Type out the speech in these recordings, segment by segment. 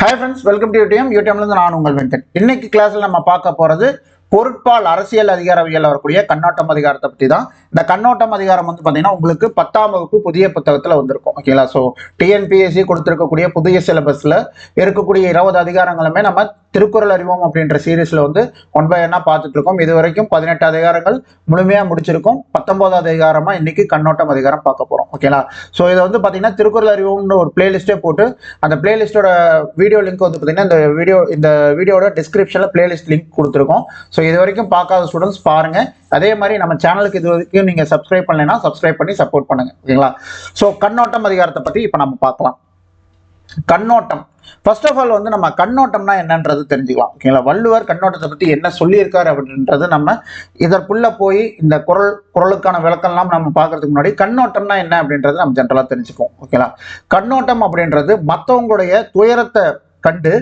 Hi friends, welcome to UTM. UTM நான் உங்கள் வெங்கட். இன்னைக்கு கிளாஸ்ல நம்ம பார்க்க போறது பொருட்பால் அரசியல் அதிகாரவியல் வரக்கூடிய கண்ணோட்டம் அதிகாரத்தை பத்தி தான். இந்த கண்ணோட்டம் அதிகாரம் வந்து பாத்தீங்கன்னா உங்களுக்கு 10ஆம் வகுப்பு புதிய புத்தகத்துல வந்திருக்கும். ஓகேங்களா? ஸோ டிஎன்பிஎஸ்சி கொடுத்திருக்கக்கூடிய புதிய சிலபஸ்ல இருக்கக்கூடிய 20 அதிகாரங்களுமே நம்ம திருக்குறள் அறிவோம் அப்படின்ற சீரீஸ்ல வந்து ஒன் பை ஒன்னா பார்த்துட்டு இருக்கோம். இது வரைக்கும் 18 அதிகாரங்கள் முழுமையா முடிச்சிருக்கோம். 19வது அதிகாரமா இன்னைக்கு கண்ணோட்டம் அதிகாரம் பார்க்க போறோம். ஓகேங்களா? ஸோ இதை வந்து பாத்தீங்கன்னா திருக்குறள் அறிவோம்னு ஒரு பிளேலிஸ்டே போட்டு அந்த பிளேலிஸ்டோட வீடியோ லிங்க் வந்து பாத்தீங்கன்னா இந்த வீடியோட டிஸ்கிரிப்ஷன்ல பிளேலிஸ்ட் லிங்க் கொடுத்துருக்கோம். ஸோ இது வரைக்கும் பார்க்காத ஸ்டூடெண்ட்ஸ் பாருங்க. அதே மாதிரி நம்ம சேனலுக்கு இது வரைக்கும் நீங்க சப்ஸ்கிரைப் பண்ணலைன்னா சப்ஸ்கிரைப் பண்ணி சப்போர்ட் பண்ணுங்க. ஓகேங்களா? ஸோ கண்ணோட்டம் அதிகாரத்தை பத்தி இப்போ நம்ம பார்க்கலாம். கண்ணோட்டம் ஃபர்ஸ்ட் ஆஃப் ஆல் வந்து நம்ம கண்ணோட்டம்னா என்னன்றது தெரிஞ்சுக்கலாம். ஓகேங்களா? வள்ளுவர் கண்ணோட்டத்தை பத்தி என்ன சொல்லியிருக்காரு அப்படின்றது நம்ம இதற்குள்ள போய் இந்த குறளுக்கான விளக்கம்லாம் நம்ம பார்க்கறதுக்கு முன்னாடி கண்ணோட்டம்னா என்ன அப்படின்றது நம்ம ஜென்ரலா தெரிஞ்சுப்போம். ஓகேங்களா? கண்ணோட்டம் அப்படின்றது மற்றவங்களுடைய துயரத்தை கண்டு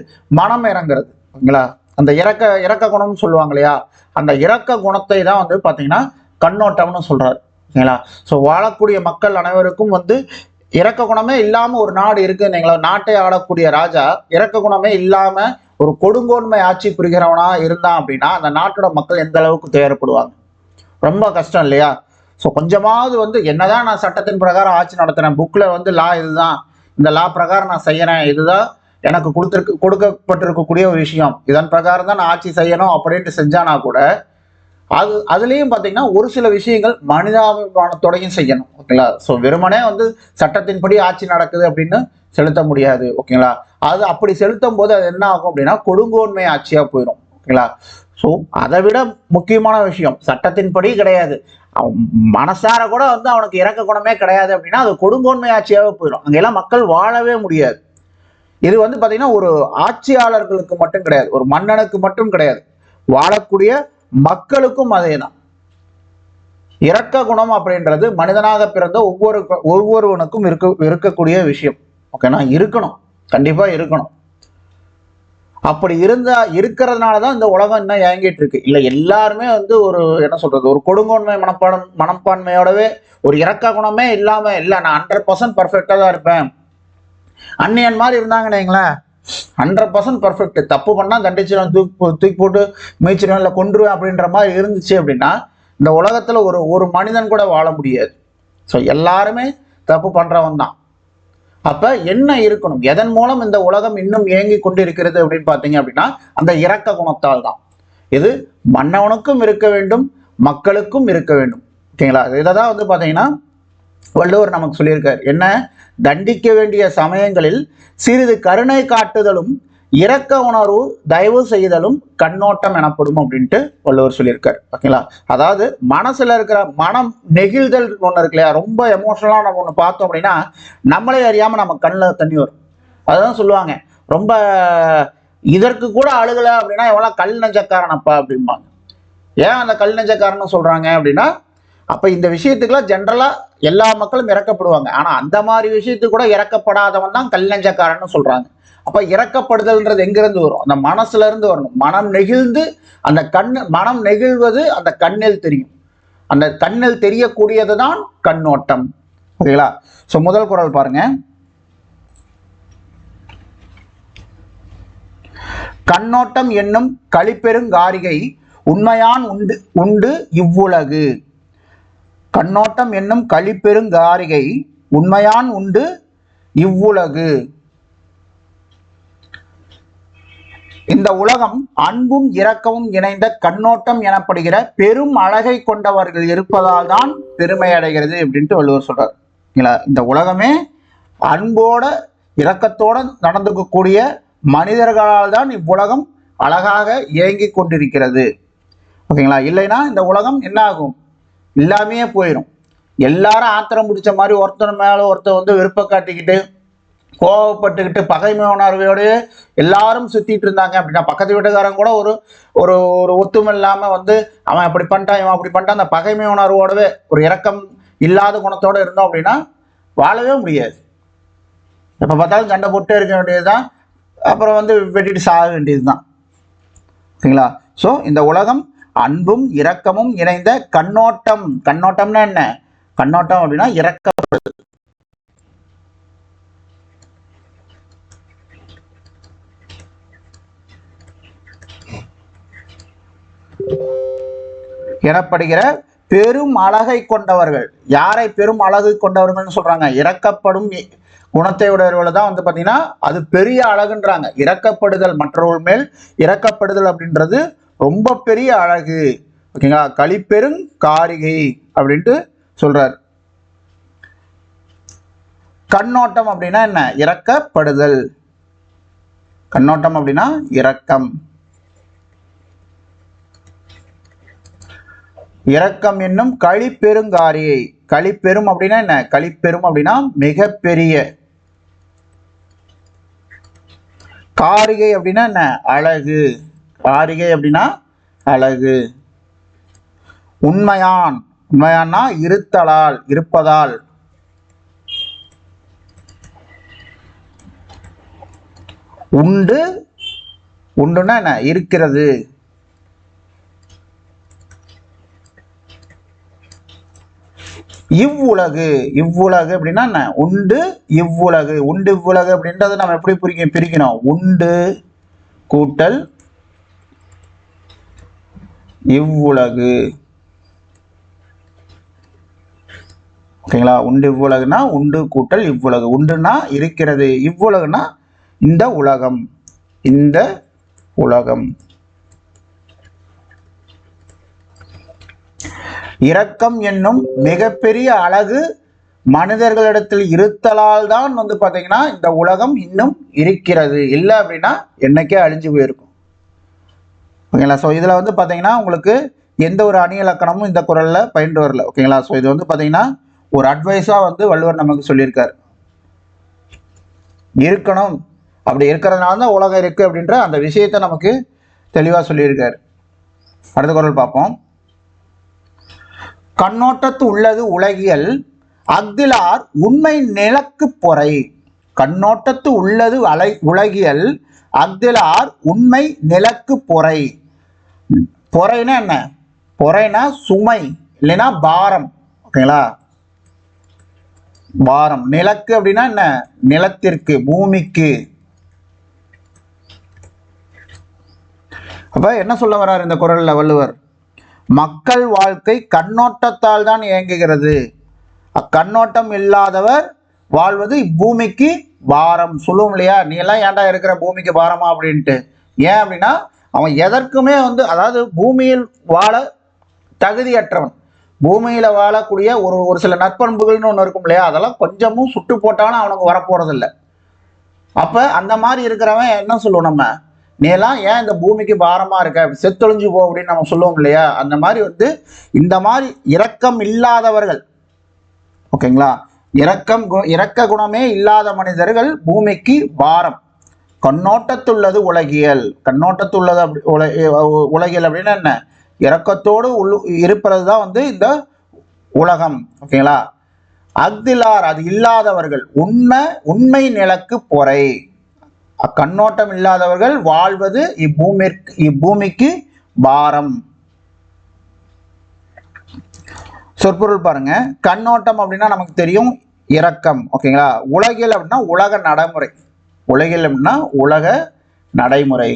மனம் இறங்குறது. ஓகேங்களா? அந்த இறக்க குணம்னு சொல்லுவாங்க இல்லையா, அந்த இறக்க குணத்தை தான் வந்து பாத்தீங்கன்னா கண்ணோட்டம்னு சொல்றாரு. ஓகேங்களா? ஸோ வாழக்கூடிய மக்கள் அனைவருக்கும் வந்து இறக்க குணமே இல்லாம ஒரு நாடு இருக்குன்னு நாட்டை ஆளக்கூடிய ராஜா இறக்க குணமே இல்லாம ஒரு கொடுங்கோன்மை ஆட்சி புரிகிறவனா இருந்தான் அப்படின்னா அந்த நாட்டோட மக்கள் எந்த அளவுக்கு துயரப்படுவாங்க. ரொம்ப கஷ்டம் இல்லையா? ஸோ கொஞ்சமாவது வந்து என்னதான் நான் சட்டத்தின் பிரகாரம் ஆட்சி நடத்துறேன், புக்ல வந்து லா இதுதான், இந்த லா பிரகாரம் நான் செய்யறேன், இதுதான் எனக்கு கொடுக்கப்பட்டிருக்கக்கூடிய ஒரு விஷயம், இதன் பிரகாரம் தான் நான் ஆட்சி செய்யணும் அப்படின்ட்டு செஞ்சானா கூட அதுலயும் பாத்தீங்கன்னா ஒரு சில விஷயங்கள் மனிதாபிமானத்தோடையும் செய்யணும். ஓகேங்களா? ஸோ வெறுமனே வந்து சட்டத்தின்படி ஆட்சி நடக்குது அப்படின்னு செலுத்த முடியாது. ஓகேங்களா? அது அப்படி செலுத்தும் போது அது என்ன ஆகும் அப்படின்னா கொடுங்கோன்மை ஆட்சியா போயிடும். ஓகேங்களா? ஸோ அதை விட முக்கியமான விஷயம் சட்டத்தின்படி கிடையாது, மனசார கூட வந்து அவனுக்கு இறக்க குணமே கிடையாது அப்படின்னா அது கொடுங்கோன்மை ஆட்சியாவே போயிடும். அங்கெல்லாம் மக்கள் வாழவே முடியாது. இது வந்து பாத்தீங்கன்னா ஒரு ஆட்சியாளர்களுக்கு மட்டும் கிடையாது, ஒரு மன்னனுக்கு மட்டும் கிடையாது, வாழக்கூடிய மக்களுக்கும் அதேதான். இரக்க குணம் அப்படின்றது மனிதனாக பிறந்த ஒவ்வொருவனுக்கும் இருக்கக்கூடிய விஷயம். ஓகேனா? இருக்கணும், கண்டிப்பா இருக்கணும். அப்படி இருக்கிறதுனாலதான் இந்த உலகம் இன்னும் இயங்கிட்டு இருக்கு. இல்ல எல்லாருமே வந்து ஒரு என்ன சொல்றது, ஒரு கொடுங்கோன்மை மனப்பான்மையோடவே ஒரு இரக்க குணமே இல்லாம இல்ல நான் 100% பர்ஃபெக்டா தான் இருப்பேன், அன்னியன் மாதிரி இருந்தாங்கன்னு வைங்களேன், 100% பர்ஃபெக்ட், தப்பு பண்ணா தண்டிச்சிடும், தூக்கி போட்டு மீச்சிடும், இல்லை கொன்றுவேன் அப்படின்ற மாதிரி இருந்துச்சு அப்படின்னா இந்த உலகத்துல ஒரு மனிதன் கூட வாழ முடியாது. ஸோ எல்லாருமே தப்பு பண்றவன் தான். அப்ப என்ன இருக்கணும், எதன் மூலம் இந்த உலகம் இன்னும் இயங்கி கொண்டு இருக்கிறது அப்படின்னு பாத்தீங்க அப்படின்னா அந்த இரக்க குணத்தால் தான். இது மன்னவனுக்கும் இருக்க வேண்டும், மக்களுக்கும் இருக்க வேண்டும். ஓகேங்களா? இதைதான் வந்து பாத்தீங்கன்னா வள்ளுவர் நமக்கு சொல்லியிருக்காரு. என்ன? தண்டிக்க வேண்டிய சமயங்களில் சிறிது கருணை காட்டுதலும் இரக்க உணர்வு தயவு செய்தலும் கண்ணோட்டம் எனப்படும் அப்படின்ட்டு வள்ளுவர் சொல்லியிருக்காரு. ஓகேங்களா? அதாவது மனசுல இருக்கிற மனம் நெகிழ்தல் ஒண்ணு இருக்கு இல்லையா, ரொம்ப எமோஷனலா நம்ம ஒண்ணு பார்த்தோம் அப்படின்னா நம்மளே அறியாம நம்ம கண்ணில் தண்ணி வரும். அதுதான் சொல்லுவாங்க, ரொம்ப இதற்கு கூட அழுகல அப்படின்னா எவ்வளவு கல் நெஞ்சக்காரனப்பா அப்படிம்பாங்க. ஏன் அந்த கல் நெஞ்சக்காரன்னு சொல்றாங்க அப்படின்னா அப்ப இந்த விஷயத்துக்குலாம் ஜென்ரலா எல்லா மக்களும் இறக்கப்படுவாங்க, ஆனா அந்த மாதிரி விஷயத்துக்கு கூட இறக்கப்படாதவன் தான் கல் நெஞ்சக்காரன்னு சொல்றாங்க. அப்ப இறக்கப்படுதல்ன்றது எங்கிருந்து வரும்? அந்த மனசுல இருந்து வரணும். மனம் நெகிழ்ந்து அந்த மனம் நெகிழ்வது அந்த கண்ணில் தெரியும், அந்த கண்ணில் தெரியக்கூடியது தான் கண்ணோட்டம். ஓகேங்களா? சோ முதல் குறள் பாருங்க. கண்ணோட்டம் என்னும் களிப்பெருங்காரிகை உண்மையான் உண்டு இவ்வுலகு. கண்ணோட்டம் என்னும் களிப்பெருங்காரிகை உண்மையான் உண்டு இவ்வுலகு. இந்த உலகம் அன்பும் இரக்கமும் இணைந்த கண்ணோட்டம் எனப்படுகிற பெரும் அழகை கொண்டவர்கள் இருப்பதால் தான் பெருமை அடைகிறது அப்படின்ட்டு வள்ளுவர் சொல்றார். இந்த உலகமே அன்போட இரக்கத்தோட நடந்துக்கக்கூடிய மனிதர்களால் தான் இவ்வுலகம் அழகாக இயங்கி கொண்டிருக்கிறது. ஓகேங்களா? இல்லைன்னா இந்த உலகம் என்ன ஆகும், இல்லாமையே போயிடும். எல்லாரும் ஆத்திரம் பிடிச்ச மாதிரி ஒருத்தர் மேல ஒருத்தர் வந்து வெறுப்பை காட்டிக்கிட்டு கோவப்பட்டுக்கிட்டு பகைமை உணர்வோடு எல்லாரும் சுத்திட்டு இருந்தாங்க அப்படின்னா பக்கத்து வீட்டுக்காரங்க கூட ஒரு ஒரு ஒத்துமை இல்லாம வந்து அவன் அப்படி பண்ணிட்டான் இவன் அப்படி பண்ணிட்டான் அந்த பகைமை உணர்வோடவே ஒரு இரக்கம் இல்லாத குணத்தோட இருந்தோம் அப்படின்னா வாழவே முடியாது. எப்ப பார்த்தாலும் சண்டை போட்டே இருக்க வேண்டியதுதான், அப்புறம் வந்து வெட்டிட்டு சாக வேண்டியதுதான். ஓகேங்களா? ஸோ இந்த உலகம் அன்பும் இரக்கமும் இணைந்த கண்ணோட்டம். கண்ணோட்டம்னா என்ன? கண்ணோட்டம் அப்படின்னா இரக்கப்படுது. எனப்படுகிற பெரும் அழகை கொண்டவர்கள். யாரை பெரும் அழகு கொண்டவர்கள் சொல்றாங்க? இறக்கப்படும் குணத்தை உடையவர்கள் தான் வந்து பாத்தீங்கன்னா அது பெரிய அழகுன்றாங்க. இறக்கப்படுதல், மற்றவர்கள் மேல் இறக்கப்படுதல் அப்படின்றது ரொம்ப பெரிய அழகு. ஓகேங்களா? களிப்பெரும் காரிகை அப்படின்ட்டு சொல்றார். கண்ணோட்டம் அப்படின்னா என்ன? இறக்கப்படுதல். கண்ணோட்டம் அப்படின்னா இரக்கம். இரக்கம் என்னும் களிப்பெருங்காரியை. களிப்பெரும் அப்படின்னா என்ன? களிப்பெரும் அப்படின்னா மிகப்பெரிய. காரிகை அப்படின்னா என்ன? அழகு. காரிகை அப்படின்னா அழகு. உண்மையான். உண்மையான்னா இருத்தலால், இருப்பதால். உண்டு. உண்டுன்னா என்ன? இருக்கிறது. இவ்வுலகு. இவ்வுலகு அப்படின்னா என்ன? உண்டு இவ்வுலகு. உண்டு இவ்வுலகு அப்படின்றது நம்ம எப்படி பிரிக்கணும்? உண்டு கூட்டல் இவ்வுலகு. ஓகேங்களா? உண்டு இவ்வுலகுனா உண்டு கூட்டல் இவ்வுலகு. உண்டுனா இருக்கிறது, இவ்வுலகுனா இந்த உலகம். இந்த உலகம். இரக்கம் என்னும் மிகப்பெரிய அழகு மனிதர்களிடத்தில் இருத்தலால் தான் வந்து பாத்தீங்கன்னா இந்த உலகம் இன்னும் இருக்கிறது. இல்லை அப்படின்னா என்னைக்கே அழிஞ்சு போயிருக்கும். ஓகேங்களா? ஸோ இதுல வந்து பாத்தீங்கன்னா உங்களுக்கு எந்த ஒரு அணி இலக்கணமும் இந்த குறள்ல பயின்று வரல. ஓகேங்களா? ஸோ இது வந்து பாத்தீங்கன்னா ஒரு அட்வைஸா வந்து வள்ளுவர் நமக்கு சொல்லியிருக்காரு. இருக்கணும், அப்படி இருக்கிறதுனால தான் உலகம் இருக்கு அப்படின்ற அந்த விஷயத்தை நமக்கு தெளிவா சொல்லியிருக்காரு. அடுத்த குறள் பார்ப்போம். கண்ணோட்டத்து உள்ளது உலகியல் அஃதிலார் உண்மை நிலக்கு பொறை. கண்ணோட்டத்து உள்ளது உலகியல் அஃதிலார் உண்மை நிலக்கு பொறை. பொறைனா என்ன? பொறைனா சுமை, இல்லைன்னா பாரம். ஓகேங்களா? பாரம். நிலக்கு அப்படின்னா என்ன? நிலத்திற்கு, பூமிக்கு. அப்ப என்ன சொல்ல வர்றார் இந்த குறள்ல வள்ளுவர்? மக்கள் வாழ்க்கை கண்ணோட்டத்தால் தான் இயங்குகிறது. அக்கண்ணோட்டம் இல்லாதவர் வாழ்வது இப்பூமிக்கு பாரம். சொல்லுவோம் இல்லையா? நீ எல்லாம் ஏன்டா இருக்கிற பூமிக்கு பாரமா அப்படின்ட்டு. ஏன் அப்படின்னா அவன் எதற்குமே வந்து, அதாவது பூமியில் வாழ தகுதியற்றவன். பூமியில வாழக்கூடிய ஒரு சில நற்பண்புகள்னு ஒன்று இருக்கும் இல்லையா? அதெல்லாம் கொஞ்சமும் சுட்டு போட்டாலும் அவனுக்கு வரப்போறது இல்லை. அப்ப அந்த மாதிரி இருக்கிறவன் என்ன சொல்லுவோம் நம்ம? நீ எல்லாம் ஏன் இந்த பூமிக்கு பாரமா இருக்க, செத்தொழிஞ்சு போ அப்படின்னு நம்ம சொல்லுவோம் இல்லையா? அந்த மாதிரி வந்து இந்த மாதிரி இரக்கம் இல்லாதவர்கள், ஓகேங்களா, இரக்க குணமே இல்லாத மனிதர்கள் பூமிக்கு பாரம். கண்ணோட்டத்துள்ளது உலகியல். கண்ணோட்டத்துள்ளது உலகியல் அப்படின்னா என்ன? இரக்கத்தோடு இருப்பது தான் வந்து இந்த உலகம். ஓகேங்களா? அஃதிலார் அது இல்லாதவர்கள் உண்மை நிலக்கு பொறை. அக்கண்ணோட்டம் இல்லாதவர்கள் வாழ்வது இப்பூமிக்கு பாரம். சொற்பொருள் பாருங்க. கண்ணோட்டம் அப்படின்னா நமக்கு தெரியும் இரக்கம். ஓகேங்களா? உலகியல் அப்படின்னா உலக நடைமுறை. உலகியல் அப்படின்னா உலக நடைமுறை.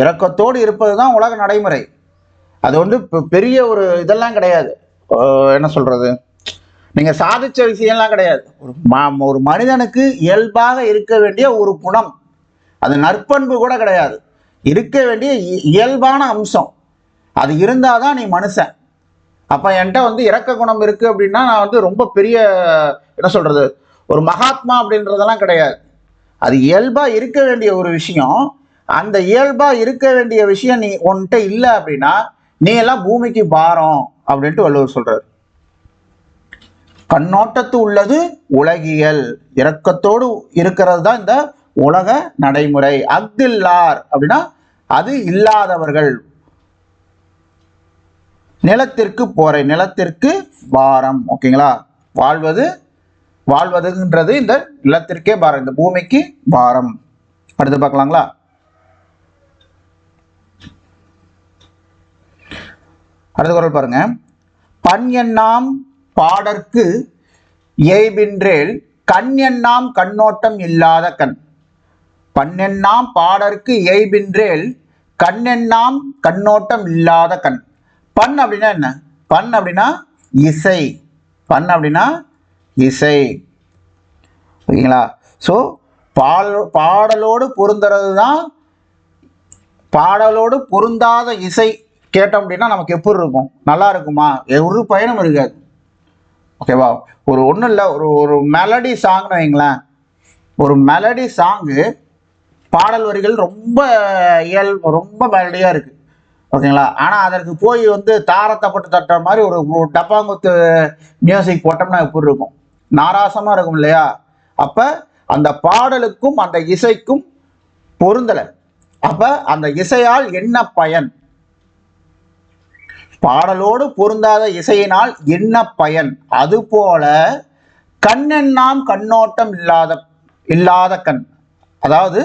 இரக்கத்தோடு இருப்பதுதான் உலக நடைமுறை. அது வந்து பெரிய ஒரு இதெல்லாம் கிடையாது. என்ன சொல்றது, நீங்க சாதிச்ச விஷயம்லாம் கிடையாது. ஒரு மனிதனுக்கு இயல்பாக இருக்க வேண்டிய ஒரு குணம், அது நற்பண்பு கூட கிடையாது, இருக்க வேண்டிய இயல்பான அம்சம். அது இருந்தாதான் நீ மனுஷன். அப்ப என்கிட்ட வந்து இரக்க குணம் இருக்கு அப்படின்னா நான் வந்து ரொம்ப பெரிய, என்ன சொல்றது, ஒரு மகாத்மா அப்படின்றதெல்லாம் கிடையாது. அது இயல்பா இருக்க வேண்டிய ஒரு விஷயம். அந்த இயல்பா இருக்க வேண்டிய விஷயம் நீ உன்கிட்ட இல்லை அப்படின்னா நீ எல்லாம் பூமிக்கு பாரம் அப்படின்ட்டு வள்ளுவர் சொல்றாரு. கண்ணோட்டத்து உள்ளது உலகியல். இரக்கத்தோடு இருக்கிறது தான் இந்த உலக நடைமுறை. அஃதில்லார் அப்படின்னா அது இல்லாதவர்கள். நிலத்திற்கு போரை, நிலத்திற்கு பாரம். ஓகேங்களா? வாழ்வதுன்றது இந்த நிலத்திற்கே பாரம், இந்த பூமிக்கு பாரம். அடுத்து பார்க்கலாங்களா? அடுத்த குறள் பாருங்க. பண் எண்ணாம் பாடற்கு ஏய்பின்றேல் கண் எண்ணாம் கண்ணோட்டம் இல்லாத கண். பண்ணெண்ணாம் பாடற்கு இயைபின்றேல் கண்ணெண்ணாம் கண்ணோட்டம் இல்லாத கண். பண் அப்படின்னா என்ன? பண் அப்படின்னா இசை. பண் அப்படின்னா இசை. ஓகேங்களா? ஸோ பாடலோடு பொருந்துறது தான். பாடலோடு பொருந்தாத இசை கேட்டோம் அப்படின்னா நமக்கு எப்படி இருக்கும்? நல்லா இருக்குமா? ஒரு பயனும் இருக்காது. ஓகேவா? ஒரு ஒன்றும் இல்லை, ஒரு மெலடி சாங்னு வைங்களேன். ஒரு மெலடி சாங்கு பாடல் வரிகள் ரொம்ப ரொம்ப மெலடியாக இருக்குது. ஓகேங்களா? ஆனால் அதற்கு போய் வந்து தாரத்தை போட்டு தட்டுற மாதிரி ஒரு டப்பாங்குத்து மியூசிக் போட்டோம்னா எப்படி இருக்கும்? நாராசமாக இருக்கும் இல்லையா? அப்போ அந்த பாடலுக்கும் அந்த இசைக்கும் பொருந்தலை. அப்போ அந்த இசையால் என்ன பயன்? பாடலோடு பொருந்தாத இசையினால் என்ன பயன்? அதுபோல கண்ணெண்ணாம் கண்ணோட்டம் இல்லாத கண். அதாவது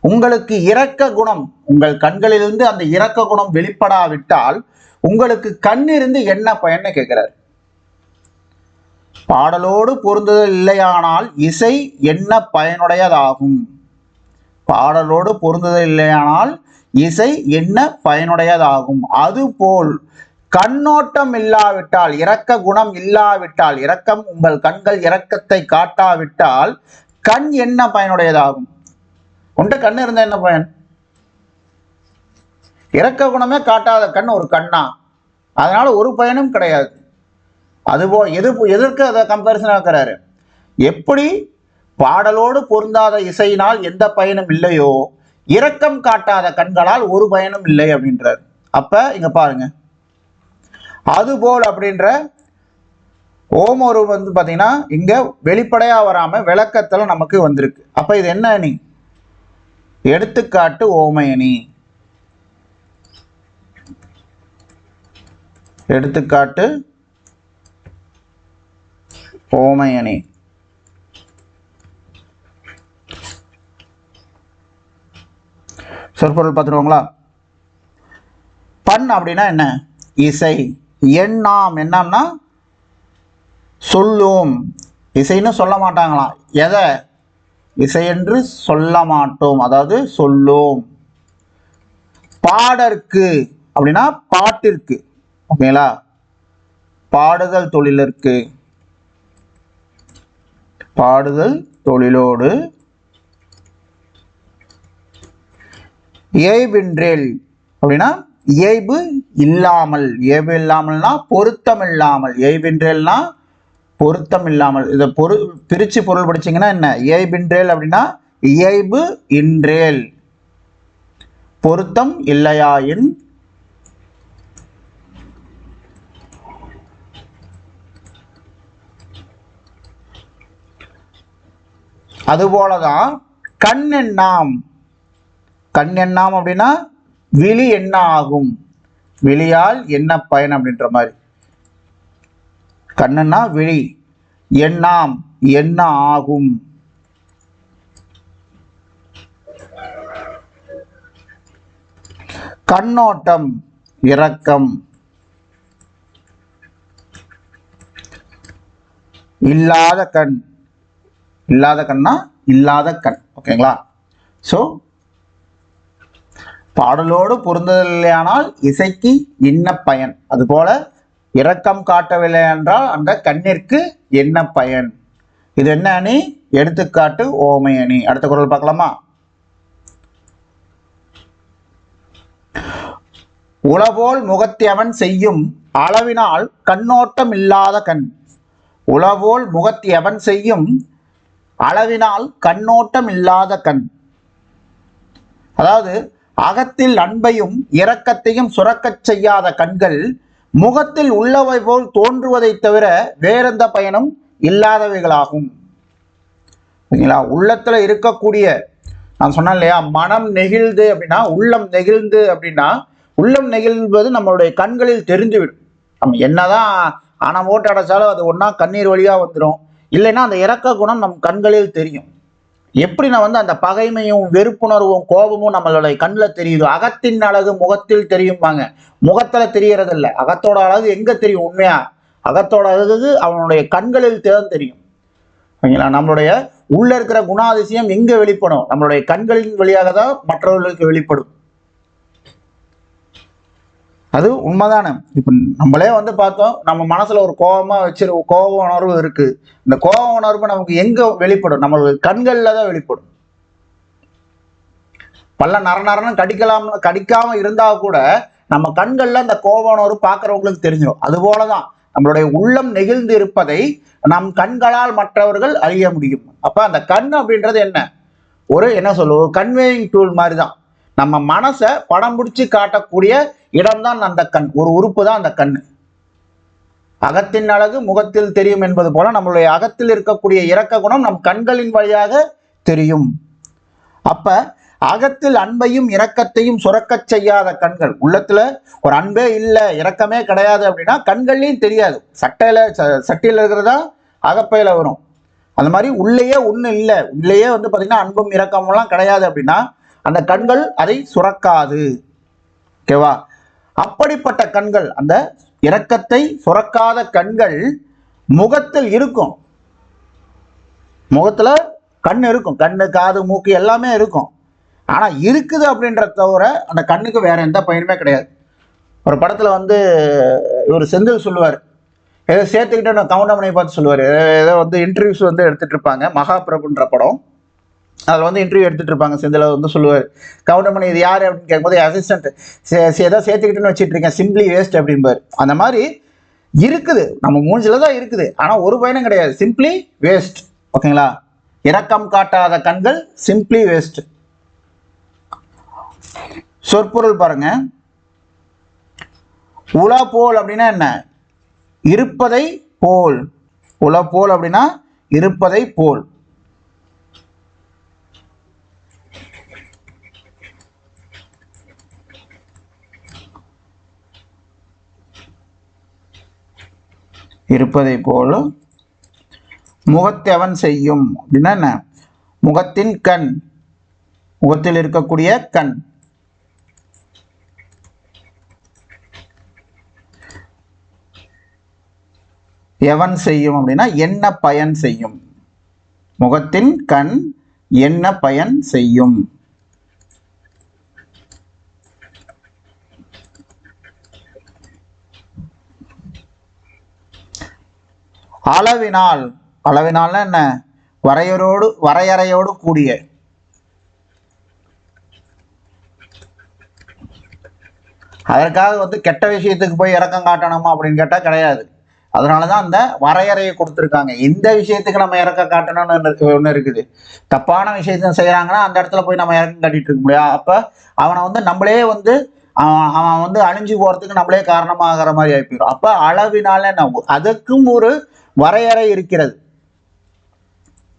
உங்களுக்கு இரக்க குணம், உங்கள் கண்களிலிருந்து அந்த இரக்க குணம் வெளிப்படாவிட்டால் உங்களுக்கு கண்ணிருந்து என்ன பயன்னு கேட்கிறார். பாடலோடு பொருந்துதல் இல்லையானால் இசை என்ன பயனுடையதாகும்? பாடலோடு பொருந்துதல் இல்லையானால் இசை என்ன பயனுடையதாகும்? அதுபோல் கண்ணோட்டம் இல்லாவிட்டால், இரக்க குணம் இல்லாவிட்டால், இரக்கம், உங்கள் கண்கள் இரக்கத்தை காட்டாவிட்டால் கண் என்ன பயனுடையதாகும்? உண்ட கண் இருந்தா என்ன பயன்? இரக்க குணமே காட்டாத கண் ஒரு கண்ணா? அதனால ஒரு பயனும் கிடையாது. அதுபோல் எதற்கு அதை கம்பேரிசன் ஆக்குறாரு? எப்படி பாடலோடு பொருந்தாத இசையினால் எந்த பயனும் இல்லையோ, இரக்கம் காட்டாத கண்களால் ஒரு பயனும் இல்லை அப்படின்றார். அப்ப இங்க பாருங்க, அதுபோல் அப்படின்ற ஓமொரு வந்து பாத்தீங்கன்னா இங்க வெளிப்படையா வராம விளக்கத்துல நமக்கு வந்திருக்கு. அப்ப இது என்ன அணி? எடுத்துக்காட்டு ஓமையணி. எடுத்துக்காட்டு ஓமையணி. சொற்பொருள் பார்த்துருவோங்களா? பண் அப்படின்னா என்ன? இசை. எண்ணாம், என்னம்னா சொல்லும். இசைன்னு சொல்ல மாட்டாங்களாம். எதை? இசை என்று சொல்ல மாட்டோம், அதாவது சொல்லும். பாடற்கு அப்படின்னா பாட்டிற்கு. ஓகேங்களா? பாடுதல் தொழிலிற்கு. பாடுதல் தொழிலோடு இயைபின்றேல் அப்படின்னா இயைபு இல்லாமல். இயைபு இல்லாமல்னா பொருத்தம் இல்லாமல். இயைபின்றேல்னா பொருத்தம் இல்லாமல். இதை பிரிச்சு பொருள் படிச்சீங்கன்னா என்ன? இயைபின்றேல் அப்படின்னா இயைபு இன்றேல், பொருத்தம் இல்லையாயின். அதுபோலதான் கண் எண்ணாம். கண் எண்ணாம் அப்படின்னா விழி என்ன ஆகும்? விழியால் என்ன பயன் அப்படின்ற மாதிரி. கண்ணுன்னா விழி, எண்ணாம் என்ன ஆகும்? கண்ணோட்டம் இரக்கம். இல்லாத கண். இல்லாத கண்ணா இல்லாத கண். ஓகேங்களா? ஸோ பாடலோடு பொருந்ததில்லை இல்லையானால் இசைக்கு என்ன பயன்? அதுபோல இரக்கம் காட்டவில்லை என்றால் அந்த கண்ணிற்கு என்ன பயன்? இது என்ன அணி? எடுத்துக்காட்டு ஓமை அணி. அடுத்த குறள் பார்க்கலாமா? உளவோல் முகத்தியவன் செய்யும் அளவினால் கண்ணோட்டம் இல்லாத கண். உளவோல் முகத்தியவன் செய்யும் அளவினால் கண்ணோட்டம் இல்லாத கண். அதாவது அகத்தில் அன்பையும் இரக்கத்தையும் சுரக்கச் செய்யாத கண்கள் முகத்தில் உள்ளவை போல் தோன்றுவதை தவிர வேறெந்த பயனும் இல்லாதவைகளாகும். உள்ளத்துல இருக்கக்கூடிய, நான் சொன்னேன் இல்லையா, மனம் நெகிழ்ந்து அப்படின்னா உள்ளம் நெகிழ்ந்து அப்படின்னா, உள்ளம் நெகிழ்வது நம்மளுடைய கண்களில் தெரிந்துவிடும். நம்ம என்னதான் அணை ஓட்டு அடைச்சாலும் அது ஒன்னா கண்ணீர் வழியா வந்துடும், இல்லைன்னா அந்த இரக்க குணம் நம் கண்களில் தெரியும். எப்படி நான் வந்து அந்த பகைமையும் வெறுப்புணர்வும் கோபமும் நம்மளுடைய கண்ணில் தெரியுது. அகத்தின் அழகு முகத்தில் தெரியும்பாங்க. முகத்துல தெரியறது இல்லை. அகத்தோட அழகு எங்க தெரியும்? உண்மையா அகத்தோட அழகு அவனுடைய கண்களில் தான் தெரியும். ஓகேங்களா? நம்மளுடைய உள்ள இருக்கிற குணாதிசயம் எங்க வெளிப்படும்? நம்மளுடைய கண்களின் வழியாக தான் மற்றவர்களுக்கு வெளிப்படும். அது உண்மைதானே. இப்ப நம்மளே வந்து பார்த்தோம், நம்ம மனசுல ஒரு கோபமா கோப உணர்வு இருக்கு. இந்த கோப உணர்வு நமக்கு எங்க வெளிப்படும்? நம்மளுடைய கண்கள்ல தான் வெளிப்படும். பல்ல நரநரன்னு கடிக்காம இருந்தா கூட நம்ம கண்கள்ல அந்த கோப உணர்வு பார்க்கறவங்களுக்கு தெரிஞ்சிடும். அது போலதான் நம்மளுடைய உள்ளம் நெகிழ்ந்து இருப்பதை நம் கண்களால் மற்றவர்கள் அறிய முடியும். அப்ப அந்த கண் அப்படின்றது என்ன? ஒரு ஒரு கன்வேயிங் டூல் மாதிரி தான். நம்ம மனசை படம் பிடிச்சு காட்டக்கூடிய இடம் தான் அந்த கண். ஒரு உறுப்பு தான் அந்த கண். அகத்தின் அழகு முகத்தில் தெரியும் என்பது போல நம்மளுடைய அகத்தில் இருக்கக்கூடிய இரக்க குணம் நம் கண்களின் வழியாக தெரியும். அப்ப அகத்தில் அன்பையும் இரக்கத்தையும் சுரக்கச் செய்யாத கண்கள், உள்ளத்துல ஒரு அன்பே இல்லை, இரக்கமே கிடையாது அப்படின்னா கண்கள்லையும் தெரியாது. சட்டையில இருக்கிறதா அகப்பையில வரும். அந்த மாதிரி உள்ளேயே ஒண்ணு இல்லை, உள்ளேயே வந்து பாத்தீங்கன்னா அன்பும் இரக்கமும் எல்லாம் கிடையாது அப்படின்னா அந்த கண்கள் அதை சுரக்காது. ஓகேவா? அப்படிப்பட்ட கண்கள், அந்த இரக்கத்தை சுரக்காத கண்கள் முகத்தில் இருக்கும். முகத்துல கண் இருக்கும், கண்ணு காது மூக்கு எல்லாமே இருக்கும். ஆனா இருக்குது அப்படின்றத தவிர அந்த கண்ணுக்கு வேற எந்த பயனுமே கிடையாது. ஒரு படத்துல வந்து இவர் செந்தில் சொல்லுவார், ஏதோ சேர்த்துக்கிட்டு கவுண்டமணியை பார்த்து சொல்லுவார். ஏதோ வந்து இன்டர்வியூஸ் வந்து எடுத்துட்டு இருப்பாங்க, மகாபிரபுன்ற படம். அதில் வந்து இன்டர்வியூ எடுத்துட்டு இருப்பாங்க. செந்தில் வந்து சொல்லுவார், கவுண்டமணி இது யார் அப்படின்னு கேட்கும்போது அசிஸ்டன்ட், ஏதோ சேர்த்துக்கிட்டுன்னு வச்சுட்டு இருக்கேன், சிம்பிளி வேஸ்ட் அப்படிம்பார். அந்த மாதிரி இருக்குது, நம்ம மூஞ்சில தான் இருக்குது, ஆனால் ஒரு பயனும் கிடையாது, சிம்பிளி வேஸ்ட். ஓகேங்களா? இரக்கம் காட்டாத கண்கள் சிம்பிளி வேஸ்ட். சொற்பொருள் பாருங்க. உல போல் அப்படின்னா என்ன? இருப்பதை போல். உல போல் அப்படின்னா இருப்பதை போல். இருப்பதை போல் முகத்தவன் செய்யும் அப்படின்னா என்ன? முகத்தின் கண், முகத்தில் இருக்கக்கூடிய கண். எவன் செய்யும் அப்படின்னா என்ன பயன் செய்யும். முகத்தின் கண் என்ன பயன் செய்யும். அளவினால், அளவினால்னா என்ன? வரையறையோடு கூடிய. அதற்காக வந்து கெட்ட விஷயத்துக்கு போய் இறக்கம் காட்டணுமா அப்படின்னு கேட்டா கிடையாது. அதனாலதான் அந்த வரையறையை கொடுத்துருக்காங்க. இந்த விஷயத்துக்கு நம்ம இறக்கம் காட்டணும்னு ஒண்ணு இருக்குது. தப்பான விஷயத்த செய்யறாங்கன்னா அந்த இடத்துல போய் நம்ம இறக்கம் காட்டிட்டு இருக்க முடியாது. அப்ப அவனை வந்து நம்மளே வந்து அவன் வந்து அழிஞ்சு போறதுக்கு நம்மளே காரணமாகிற மாதிரி ஆயிப்போம். அப்ப அளவினால நம்ம அதுக்கும் ஒரு வரையறை இருக்கிறது.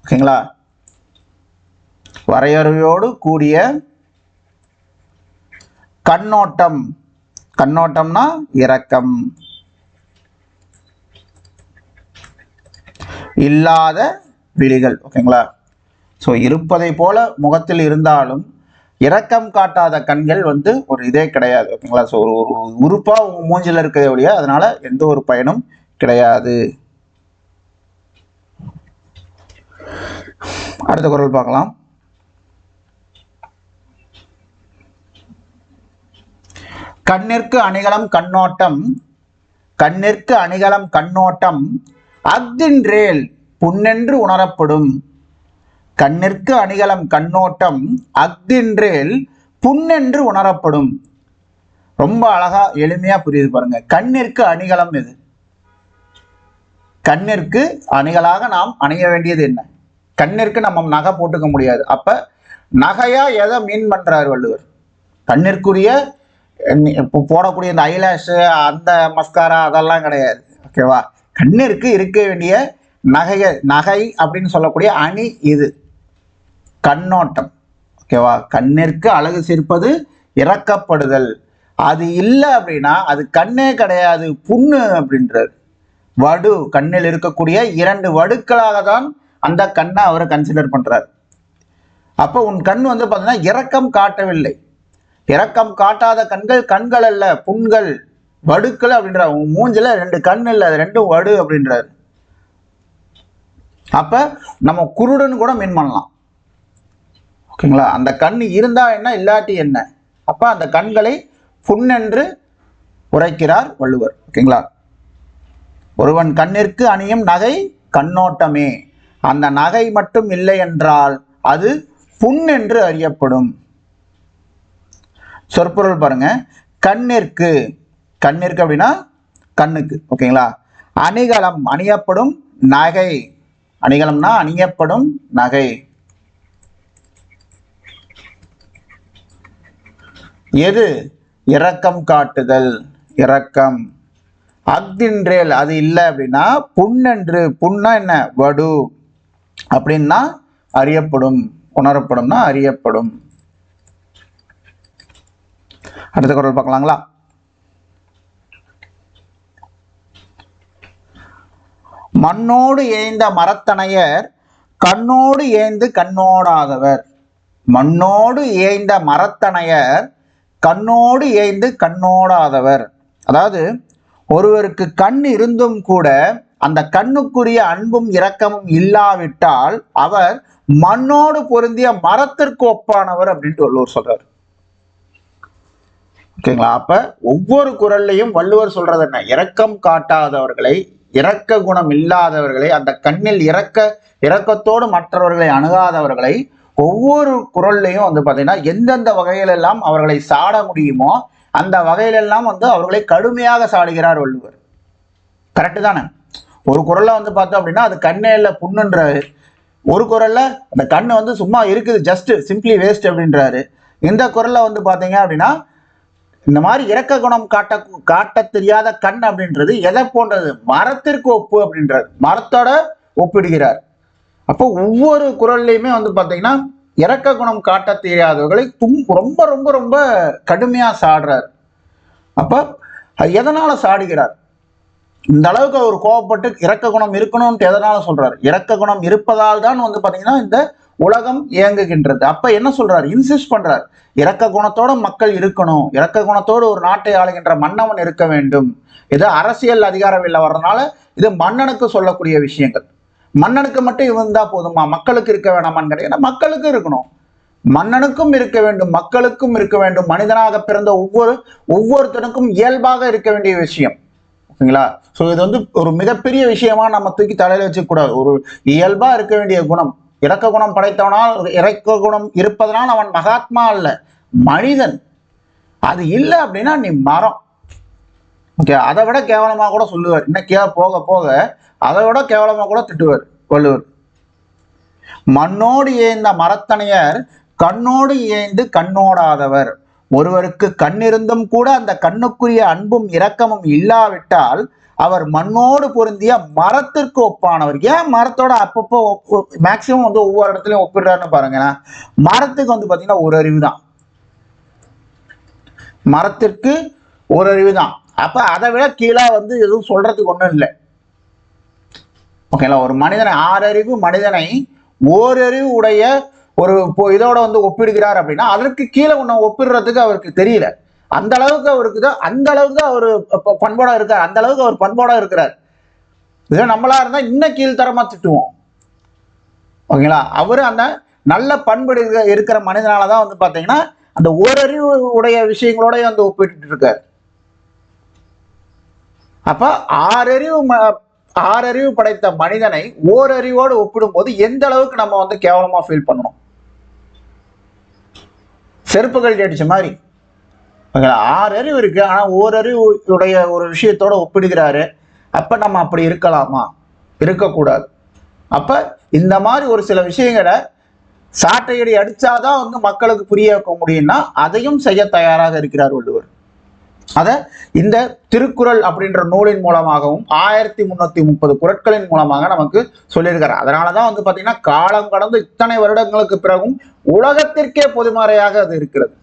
ஓகேங்களா? வரையறையோடு கூடிய கண்ணோட்டம். கண்ணோட்டம்னா இரக்கம் இல்லாத விழிகள். ஓகேங்களா? ஸோ இருப்பதை போல முகத்தில் இருந்தாலும் இரக்கம் காட்டாத கண்கள் வந்து ஒரு இதே கிடையாது. ஓகேங்களா? ஸோ ஒரு உறுப்பா உங்க மூஞ்சில இருக்கிறதே ஒழிய அதனால எந்த ஒரு பயனும் கிடையாது. அடுத்த குறள் பார்க்கலாம். கண்ணிற்கு அணிகலம் கண்ணோட்டம், கண்ணிற்கு அணிகலம் கண்ணோட்டம் அஃதின்றேல் புண்ணென்று உணரப்படும். கண்ணிற்கு அணிகலம் கண்ணோட்டம் அஃதின்றேல் புண்ணென்று உணரப்படும். ரொம்ப அழகா எளிமையா புரியுது பாருங்க. கண்ணிற்கு அணிகலம் எது? கண்ணிற்கு அணிகளாக நாம் அணிய வேண்டியது என்ன? கண்ணிற்கு நம்ம நகை போட்டுக்க முடியாது. அப்ப நகையா எதை மீன் பண்றாரு வள்ளுவர்? கண்ணிற்குரிய போடக்கூடிய இந்த ஐலாஷ், அந்த மஸ்காரா அதெல்லாம் கிடையாது. ஓகேவா? கண்ணிற்கு இருக்க வேண்டிய நகை அப்படின்னு சொல்லக்கூடிய அணி இது கண்ணோட்டம். ஓகேவா? கண்ணிற்கு அழகு சேர்ப்பது இறக்கப்படுதல். அது இல்லை அப்படின்னா அது கண்ணே கிடையாது, புண்ணு அப்படின்றார். வடு, கண்ணில் இருக்கக்கூடிய 2 வடுக்களாக தான் அந்த கண்ணை அவரை கன்சிடர் பண்றார். அப்போ உன் கண் வந்து பார்த்தீங்கன்னா இரக்கம் காட்டவில்லை. இரக்கம் காட்டாத கண்கள் கண்கள் அல்ல, புண்கள், வடுக்கள் அப்படின்றார். உன் மூஞ்சில 2 கண் இல்லை, அது 2 வடு அப்படின்றார். அப்ப நம்ம குருடன் கூட மீன் பண்ணலாம். ஓகேங்களா? அந்த கண் இருந்தா என்ன, இல்லாட்டி என்ன? அப்ப அந்த கண்களை புண்ணென்று உரைக்கிறார் வள்ளுவர். ஓகேங்களா? ஒருவன் கண்ணிற்கு அணியும் நகை கண்ணோட்டமே. அந்த நகை மட்டும் இல்லை என்றால் அது புண் என்று அறியப்படும். சொற்பொருள் பாருங்க. கண்ணிற்கு, கண்ணிற்கு அப்படின்னா கண்ணுக்கு. ஓகேங்களா? அணிகலம், அணியப்படும் நகை. அணிகலம்னா அணியப்படும் நகை. எது? இரக்கம் காட்டுதல், இரக்கம். அஃதின்றேல், அது இல்லை அப்படின்னா புண்ணென்று, புண்ணா என்ன, வடு அப்படின்னா அறியப்படும், உணரப்படும்னா அறியப்படும். அடுத்த குறள் பார்க்கலாங்களா? மண்ணோடு ஏய்ந்த மரத்தனையர் கண்ணோடு ஏய்ந்து கண்ணோடாதவர். மண்ணோடு ஏய்ந்த மரத்தனையர் கண்ணோடு ஏய்ந்து கண்ணோடாதவர். அதாவது ஒருவருக்கு கண் இருந்தும் கூட அந்த கண்ணுக்குரிய அன்பும் இரக்கமும் இல்லாவிட்டால் அவர் மண்ணோடு பொருந்திய மரத்திற்கு ஒப்பானவர் அப்படின்ட்டு வள்ளுவர் சொல்றாரு. ஓகேங்களா? அப்ப ஒவ்வொரு குறள்லையும் வள்ளுவர் சொல்றது என்ன? இரக்கம் காட்டாதவர்களை, இரக்க குணம் இல்லாதவர்களை, அந்த கண்ணில் இரக்கத்தோடு மற்றவர்களை அணுகாதவர்களை ஒவ்வொரு குறள்லையும் வந்து பாத்தீங்கன்னா எந்தெந்த வகையிலெல்லாம் அவர்களை சாட முடியுமோ அந்த வகையிலெல்லாம் வந்து அவர்களை கடுமையாக சாடுகிறார் வள்ளுவர். கரெக்டு தானே? ஒரு குறள்ல வந்து பார்த்தோம் அப்படின்னா அது கண்ணே இல்லை புண்ணுன்றாரு. ஒரு குறள்ல அந்த கண்ணு வந்து சும்மா இருக்குது, ஜஸ்ட் சிம்பிளி வேஸ்ட் அப்படின்றாரு. இந்த குறள்ல வந்து பாத்தீங்க அப்படின்னா இந்த மாதிரி இரக்க குணம் காட்ட தெரியாத கண் அப்படின்றது எதை போன்றது? மரத்திற்கு ஒப்பு அப்படின்றார், மரத்தோட ஒப்பிடுகிறார். அப்போ ஒவ்வொரு குறள்லையுமே வந்து பாத்தீங்கன்னா இரக்க குணம் காட்ட தெரியாதவர்களை ரொம்ப ரொம்ப ரொம்ப கடுமையா சாடுறார். அப்ப எதனால சாடுகிறார்? இந்த அளவுக்கு அவர் கோபப்பட்டு இரக்க குணம் இருக்கணும்னு எதனால சொல்றாரு? இரக்க குணம் இருப்பதால் தான் வந்து பாத்தீங்கன்னா இந்த உலகம் இயங்குகின்றது. அப்ப என்ன சொல்றாரு? இன்சிஸ்ட் பண்றார், இரக்க குணத்தோட மக்கள் இருக்கணும், இரக்க குணத்தோடு ஒரு நாட்டை ஆளுகின்ற மன்னவன் இருக்க வேண்டும். இது அரசியல் அதிகாரவில்லை வர்றதுனால இது மன்னனுக்கு சொல்லக்கூடிய விஷயங்கள். மன்னனுக்கு மட்டும் இருந்தா போதுமா, மக்களுக்கு இருக்க வேணாமான்னு கிடையாது. மக்களுக்கு இருக்கணும், மன்னனுக்கும் இருக்க வேண்டும், மக்களுக்கும் இருக்க வேண்டும். மனிதனாக பிறந்த ஒவ்வொருத்தனுக்கும் இயல்பாக இருக்க வேண்டிய விஷயம். ஓகேங்களா? ஸோ இது வந்து ஒரு மிகப்பெரிய விஷயமா நம்ம தூக்கி தலையில வச்சுக்கூடாது. ஒரு இயல்பா இருக்க வேண்டிய குணம். இரக்க குணம் படைத்தவனால், இரக்க குணம் இருப்பதனால் அவன் மகாத்மா அல்ல, மனிதன். அது இல்லை அப்படின்னா நீ மரம். ஓகே, அதை விட கேவலமா கூட சொல்லுவார். இன்னைக்கு போக போக அதை விட கேவலமா கூட திட்டுவார் வள்ளுவர். மண்ணோடு ஏய்ந்த மரத்தனையர் கண்ணோடு ஏய்ந்து கண்ணோடாதவர். ஒருவருக்கு கண் இருந்தும் கூட அந்த கண்ணுக்குரிய அன்பும் இரக்கமும் இல்லாவிட்டால் அவர் மண்ணோடு பொருந்திய மரத்திற்கு ஒப்பானவர். ஏன் மரத்தோட அப்பப்போ மேக்சிமம் வந்து ஒவ்வொரு இடத்துலயும் ஒப்பிடுறாருன்னு பாருங்க. மரத்துக்கு வந்து பாத்தீங்கன்னா ஒரு அறிவு தான், மரத்திற்கு ஒரு அறிவு தான். அப்ப அதை விட கீழே வந்து எதுவும் சொல்றதுக்கு ஒண்ணும் இல்லை. ஓகேங்களா? ஒரு மனிதனை, ஆறறிவு மனிதனை ஓரறிவு உடைய ஒரு இதோட வந்து ஒப்பிடுகிறார் அப்படின்னா அதற்கு கீழே ஒண்ணு ஒப்பிடுறதுக்கு அவருக்கு தெரியல. அந்த அளவுக்கு அவருக்கு தான், அந்த அளவுக்கு தான் அவர் பண்போட இருக்கார், அந்த அளவுக்கு அவர் பண்போட இருக்கிறார். இதே நம்மளா இருந்தா இன்னும் கீழ்த்தரமா திட்டுவோம். ஓகேங்களா? அவரு அந்த நல்ல பண்பு இருக்கிற மனிதனாலதான் வந்து பாத்தீங்கன்னா அந்த ஓரறிவு உடைய விஷயங்களோட வந்து ஒப்பிட்டு இருக்காரு. அப்ப ஆறறிவு படைத்த மனிதனை ஓரறிவோடு ஒப்பிடும் போது எந்த அளவுக்கு நம்ம வந்து கேவலமா ஃபீல் பண்ணணும்? செருப்புகள் அடிச்ச மாதிரி. ஆறு அறிவு இருக்கு, ஆனா ஓரறிவு உடைய ஒரு விஷயத்தோட ஒப்பிடுகிறாரு. அப்ப நம்ம அப்படி இருக்கலாமா? இருக்கக்கூடாது. அப்ப இந்த மாதிரி ஒரு சில விஷயங்களை சாட்டையடி அடிச்சாதான் வந்து மக்களுக்கு புரிய வைக்க முடியும்னா அதையும் செய்ய தயாராக இருக்கிறார் வள்ளுவர். அத இந்த திருக்குறள் அப்படின்ற நூலின் மூலமாகவும் 1330 குறட்களின் மூலமாக நமக்கு சொல்லியிருக்காரு. அதனாலதான் வந்து பாத்தீங்கன்னா காலம் கடந்து இத்தனை வருடங்களுக்கு பிறகும் உலகத்திற்கே பொதுமறையாக அது இருக்கிறது.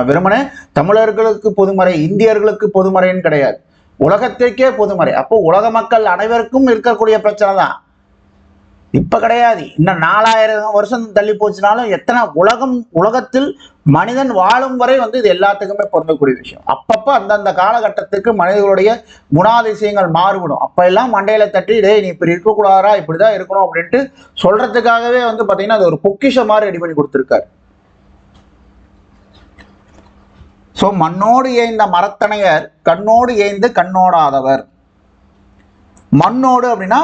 வெறுமனே தமிழர்களுக்கு பொதுமறை, இந்தியர்களுக்கு பொதுமறைன்னு கிடையாது, உலகத்திற்கே பொதுமறை. அப்போ உலக மக்கள் அனைவருக்கும் இருக்கக்கூடிய பிரச்சனை தான். இப்ப கிடையாது, இன்னும் 4000 வருஷம் தள்ளி போச்சுனாலும் எத்தனை உலகத்தில் மனிதன் வாழும் வரை இது எல்லாத்துக்குமே பொருந்தக்கூடிய விஷயம். அப்பப்ப அந்தந்த காலகட்டத்துக்கு மனிதர்களுடைய குணாதிசயங்கள் மாறுபடும். அப்ப எல்லாம் மண்டையில தட்டி டேய் நீ இப்படி இருக்கக்கூடாதா, இப்படிதான் இருக்கணும் அப்படின்ட்டு சொல்றதுக்காகவே பாத்தீங்கன்னா அது ஒரு பொக்கிஷம் மாதிரி ரெடி பண்ணி கொடுத்திருக்காரு. சோ மண்ணோடு ஏய்ந்த மரத்தனையர் கண்ணோடு ஏய்ந்து கண்ணோடாதவர். மண்ணோடு அப்படின்னா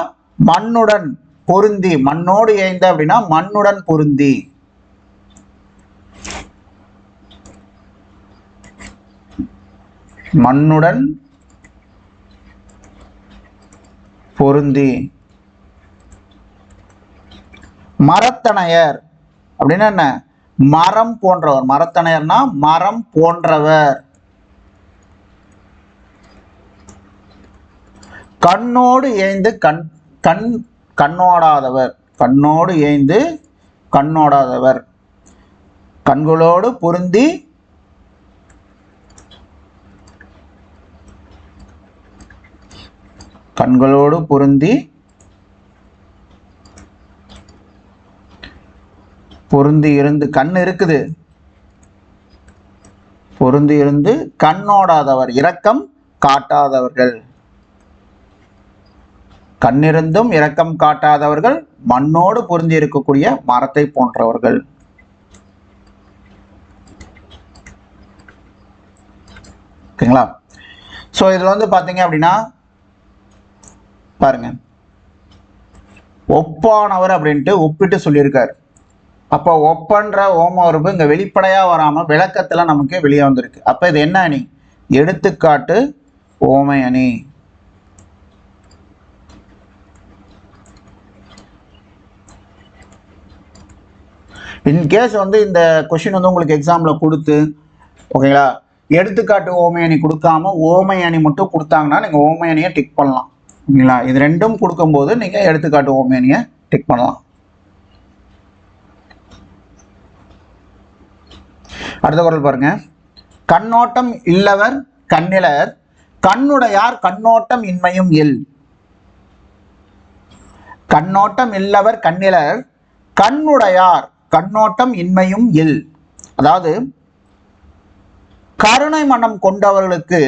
மண்ணுடன் பொருந்தி, மண்ணோடு ஏய்ந்த அப்படின்னா மண்ணுடன் பொருந்தி. மண்ணுடன் பொருந்தி. மரத்தனையர் அப்படின்னா என்ன? மரம் போன்றவர். மரத்தனையர்னா மரம் போன்றவர். கண்ணோடு ஏய்ந்து கண்ணோடாதவர். கண்ணோடு ஏய்ந்து கண்ணோடாதவர். கண்களோடு பொருந்தி கண்களோடு பொருந்தி பொருந்தி இருந்து கண் இருக்குது, பொருந்தி இருந்து கண்ணோடாதவர், இரக்கம் காட்டாதவர்கள். கண்ணிருந்தும் இரக்கம் காட்டாதவர்கள் மண்ணோடு பொருந்தி இருக்கக்கூடிய மரத்தை போன்றவர்கள். ஓகேங்களா? சோ இதுல பாத்தீங்க அப்படின்னா பாருங்க, ஒப்பானவர் அப்படின்ட்டு ஒப்பிட்டு சொல்லியிருக்காரு. அப்ப ஒப்பன்ற ஓம உறுப்பு இங்க வெளிப்படையா வராம விளக்கத்துல நமக்கு வெளியே வந்திருக்கு. அப்ப இது என்ன அணி? எடுத்துக்காட்டு ஓமை அணி. இன்கேஸ் இந்த கொஸ்டின் உங்களுக்கு எக்ஸாம்ல கொடுத்து, ஓகேங்களா, எடுத்துக்காட்டு ஓமை அணி கொடுக்காம ஓமை அணி மட்டும் கொடுத்தாங்கன்னா நீங்க ஓமை அணியை டிக் பண்ணலாம். ஓகேங்களா? இது ரெண்டும் கொடுக்கும்போது நீங்க எடுத்துக்காட்டு ஓமை அணியை டிக் பண்ணலாம். அடுத்த குறள் பாருங்க. கண்ணோட்டம் இல்லவர் கண்ணிலர் கண்ணுடையார் கண்ணோட்டம் இன்மையும் இல். கண்ணோட்டம் இல்லவர் கண்ணிலர் கண்ணுடையார் கண்ணோட்டம் இன்மையும் இல். அதாவது கருணை மனம் கொண்டவர்களுக்கு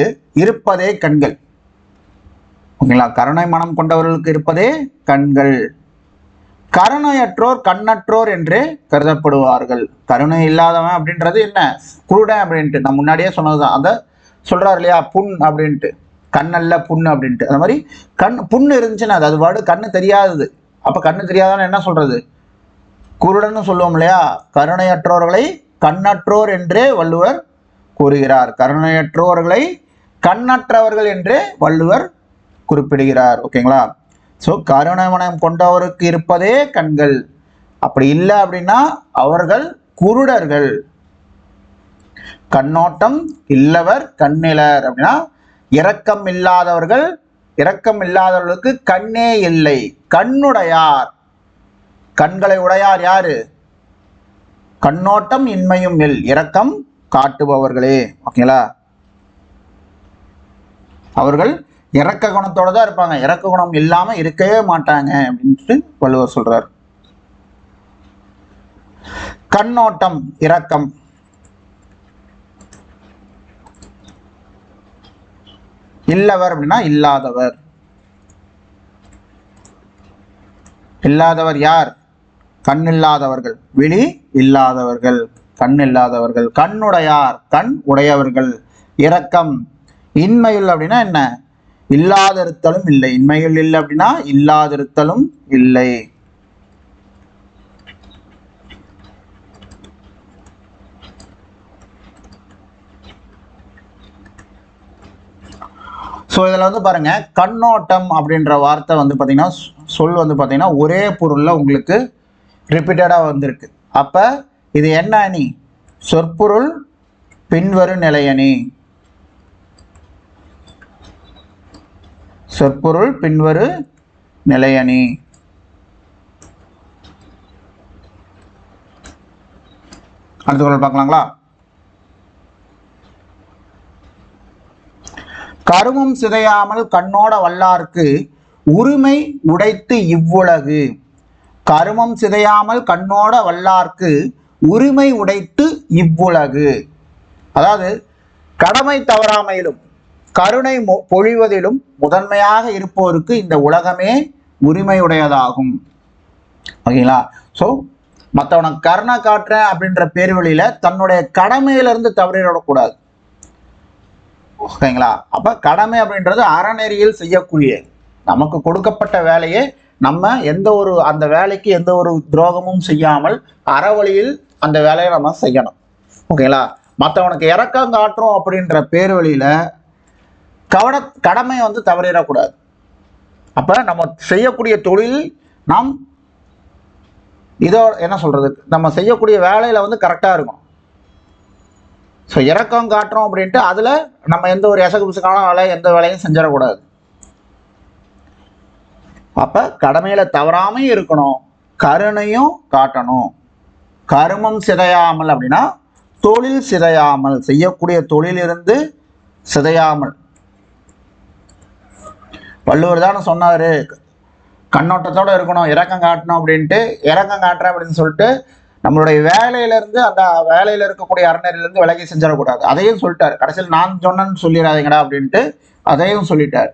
இருப்பதே கண்கள். ஓகேங்களா? கருணை மனம் கொண்டவர்களுக்கு இருப்பதே கண்கள். கருணையற்றோர் கண்ணற்றோர் என்றே கருதப்படுவார்கள். கருணை இல்லாதவன் அப்படின்றது என்ன? குருடன் அப்படின்ட்டு நான் முன்னாடியே சொன்னதுதான். அதை சொல்றாரு இல்லையா, புண் அப்படின்ட்டு, கண்ணல்ல புண் அப்படின்ட்டு. அந்த மாதிரி புண்ணு இருந்துச்சுன்னா அது பாடு கண்ணு தெரியாதது. அப்ப கண்ணு தெரியாதவன்னு என்ன சொல்றது? குருடன்னு சொல்லுவோம் இல்லையா? கருணையற்றோர்களை கண்ணற்றோர் என்றே வள்ளுவர் கூறுகிறார். கருணையற்றோர்களை கண்ணற்றவர்கள் என்றே வள்ளுவர் குறிப்பிடுகிறார். ஓகேங்களா? ஸோ கருணை மனம் கொண்டவருக்கு இருப்பதே கண்கள். அப்படி இல்லை அப்படின்னா அவர்கள் குருடர்கள். கண்ணோட்டம் இல்லவர் கண்ணிலர் அப்படின்னா இரக்கம் இல்லாதவர்கள், இரக்கம் இல்லாதவர்களுக்கு கண்ணே இல்லை. கண்ணுடையார், கண்களை உடையார் யாரு? கண்ணோட்டம் இன்மையும் இல், இரக்கம் காட்டுபவர்களே. ஓகேங்களா? அவர்கள் இரக்க குணத்தோட தான் இருப்பாங்க, இரக்க குணம் இல்லாம இருக்கவே மாட்டாங்க அப்படின்ட்டு வள்ளுவர் சொல்றார். கண்ணோட்டம் இரக்கம். இல்லவர் அப்படின்னா இல்லாதவர். இல்லாதவர் யார்? கண் இல்லாதவர்கள், விழி இல்லாதவர்கள், கண் இல்லாதவர்கள். கண்ணுடையார், கண் உடையவர்கள். இரக்கம். இன்மையுள் அப்படின்னா என்ன? இல்லாதிருத்தலும் இல்லை. இன்மையுள் இல்லை அப்படின்னா இல்லாதிருத்தலும் இல்லை. ஸோ இதில் பாருங்க, கண்ணோட்டம் அப்படின்ற வார்த்தை பார்த்தீங்கன்னா சொல் பார்த்தீங்கன்னா ஒரே பொருளில் உங்களுக்கு ரிப்பீட்டடாக வந்திருக்கு. அப்போ இது என்ன அணி? சொற்பொருள் பின்வரு நிலையணி. சொற்பொருள் பின்வரு நிலையணி. அடுத்த குறள் பார்க்கலாங்களா? கருமம் சிதையாமல் கண்ணோட வல்லார்க்கு உரிமை உடைத்து இவ்வுலகு. கருமம் சிதையாமல் கண்ணோட வல்லார்க்கு உரிமை உடைத்து இவ்வுலகு. அதாவது கடமை தவறாமையிலும் கருணை பொழிவதிலும் முதன்மையாக இருப்போருக்கு இந்த உலகமே உரிமையுடையதாகும். ஓகேங்களா? ஸோ மற்றவனுக்கு கருணை காட்டுறேன் அப்படின்ற பேர் வழியில தன்னுடைய கடமையிலிருந்து தவறிடக்கூடாது. ஓகேங்களா? அப்ப கடமை அப்படின்றது அறநெறியில் செய்யக்கூடிய நமக்கு கொடுக்கப்பட்ட வேலையை நம்ம அந்த வேலைக்கு எந்த ஒரு துரோகமும் செய்யாமல் அறவழியில் அந்த வேலையை நம்ம செய்யணும். ஓகேங்களா? மற்றவனுக்கு இறக்கம் காட்டுறோம் அப்படின்ற பேர் வழியில கடமை தவறிடக்கூடாது. அப்ப நம்ம செய்யக்கூடிய தொழில் நாம் என்ன சொல்றது, நம்ம செய்யக்கூடிய வேலையில கரெக்டா இருக்கும். ஸோ இறக்கம் காட்டுறோம் அப்படின்ட்டு அதுல நம்ம எந்த ஒரு எசகுபிசுக்கான எந்த வேலையும் செஞ்சிடக்கூடாது. அப்ப கடமையில தவறாம இருக்கணும், கருணையும் காட்டணும். கருமம் சிதையாமல் அப்படின்னா தொழில் சிதையாமல், செய்யக்கூடிய தொழிலிருந்து சிதையாமல். வள்ளுவர் தானே சொன்னாரு, கண்ணோட்டத்தோட இருக்கணும், இறக்கம் காட்டணும் அப்படின்ட்டு. இறக்கம் காட்டுறேன் அப்படின்னு சொல்லிட்டு நம்மளுடைய வேலையிலிருந்து அந்த வேலையில இருக்கக்கூடிய அறநெறியிலிருந்து விலகி செஞ்சிடக்கூடாது. அதையும் சொல்லிட்டாரு. கடைசியில் நான் சொன்னேன்னு சொல்லிடாதீங்கடா அப்படின்ட்டு அதையும் சொல்லிட்டார்.